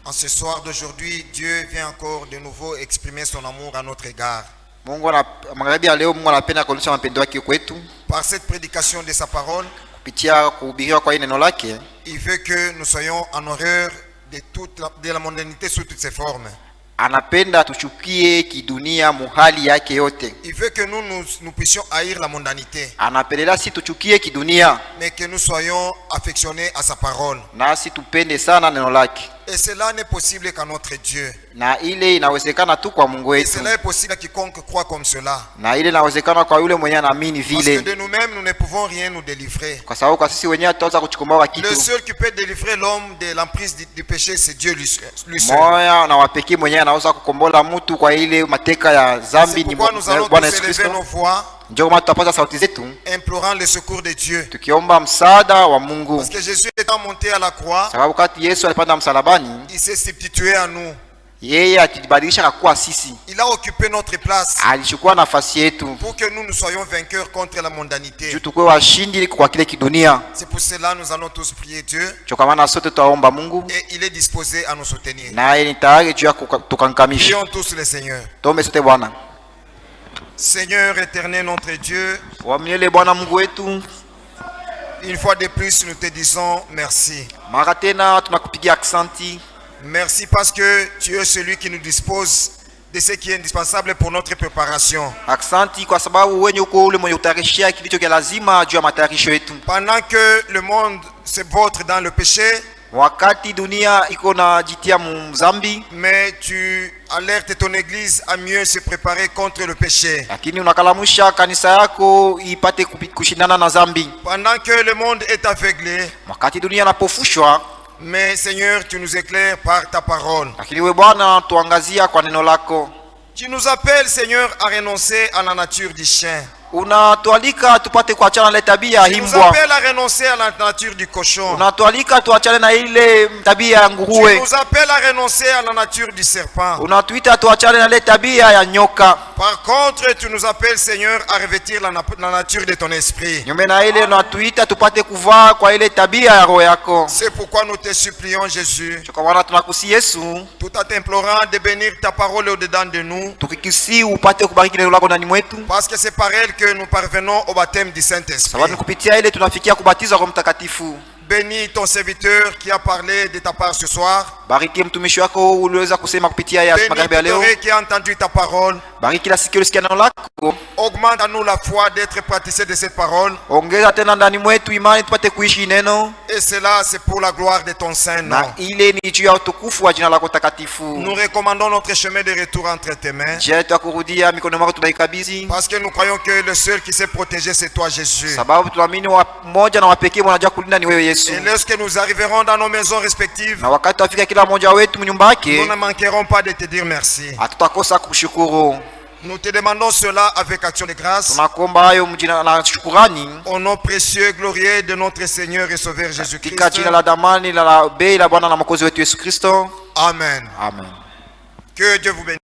En ce soir d'aujourd'hui, Dieu vient encore de nouveau exprimer son amour à notre égard. Par cette prédication de sa parole, il veut que nous soyons en horreur de la mondanité sous toutes ses formes. Anapenda tuchukie kidunia muhali yake yote. Il veut que nous puissions haïr la mondanité. Anapendelea si tuchukie kidunia, mais que nous soyons affectionnés à sa parole. Nasi tupende sana neno lake. Et cela n'est possible qu'à notre Dieu. Na ile inawezekana tu kwa Mungu wetu. Et cela est possible à quiconque croit comme cela. Na ile inawezekana kwa yule mwenye anaamini vile. Parce que de nous-mêmes nous ne pouvons rien nous délivrer. Kwa sababu kwa sisi wenyewe tutaweza kuchukumba kitu. Le seul qui peut délivrer l'homme de l'emprise du péché, c'est Dieu lui seul. Moya na wapekee mwenyewe anaweza kukombola mtu kwa ile mateka ya dhambi ni Bwana Yesu Kristo. Ndio kama tutapaza sauti zetu implorant le secours de Dieu. Tukiomba msaada wa Mungu. Parce que Jésus étant monté à la croix, sababu kati Yesu alipanda msalabani, il s'est substitué à nous. Yeye atibadilisha kuwa sisi. Il a occupé notre place. Alichukua nafasi yetu. Pour que nous soyons vainqueurs contre la mondanité. Tukue washindi kwa kile kidunia. C'est pour cela nous allons tous prier Dieu. Chokamana sote tutaomba Mungu. Et il est disposé à nous soutenir. Na yeye ni tayari juu ya tukankamisha. Prions tous le Seigneur. Tuombe sote Bwana. Seigneur éternel notre Dieu, wa milele Bwana Mungu wetu, Une fois de plus, nous te disons merci. Mara tena tunakupigia aksanti. Merci parce que tu es celui qui nous dispose de ce qui est indispensable pour notre préparation. Aksanti kwa sababu wewe uko ule mwenye utarishia kilicho cha lazima juu ya matayarisho yetu. Pendant que le monde se vautre dans le péché, wakati dunia iko na jitia mzambi, mais tu alertes ton église à mieux se préparer contre le péché. Lakini unakalamusha kanisa yako ipate kushindana na zambi. Pendant que le monde est aveuglé, wakati dunia inapofushwa, mais Seigneur, tu nous éclaires par ta parole. Lakini wewe Bwana tuangazia kwa neno lako. Tu nous appelles, Seigneur, à renoncer à la nature du chien. Unatualika tupate kuachana na tabia ya Tu nous himbwa. appelles à renoncer à la nature du cochon. Unatualika tuachane na ile tabia ya nguruwe. Tu nous appelles à renoncer à la nature du serpent. Unatuita tuachane na ile tabia ya nyoka. Par contre, tu nous appelles, Seigneur, à revêtir la nature de ton esprit. Nyume na ile unatuita tupate kuvaa kwa ile tabia ya roho yako. C'est pourquoi nous te supplions, Jésus, Kwa maana tunakusi Yesu, tout en t'implorant de bénir ta parole au-dedans de nous, tukikisi upate kubariki neno lako ndani mwetu. parce que c'est par elle que nous parvenons au baptême du Saint-Esprit. Sababu kupitia ile tunafikia kubatizwa kwa Mtakatifu. Bénis ton serviteur qui a parlé de ta part ce soir. Bariki mtumishi wako uliweza kusema kupitia ya magharibi ya Bénis leo. ton qui a entendu ta parole. Bariki la sikio lisikia neno lako. Augmente à nous la foi d'être praticien de cette parole. Ongeza tena ndani mwetu imani tupate kuishi neno. Et cela, c'est pour la gloire de ton Saint nom. Na ile ni juu ya utukufu wa jina lako takatifu. Nous recommandons notre chemin de retour entre tes mains. Je tutakurudia mikono mwako tunaikabidhi. Parce que nous croyons que le seul qui s'est protégé, c'est toi, Jésus. Sababu tunaamini mmoja na wapekee mwanajua kulinda ni wewe Yesu. Et lorsque nous arriverons dans nos maisons respectives, Na wakati tafika kila mmoja wetu mnyumba yake, nous ne manquerons pas de te dire merci. hatutakosa kushukuru. Nous te demandons cela avec action de grâce. Tunakuomba hayo mjina na shukrani. Au nom précieux, glorieux de notre Seigneur et Sauveur Jésus-Christ. Katika jina la damani la bei la Bwana na Mwokozi wetu Yesu Kristo. Amen. Amen. Que Dieu vous bénisse.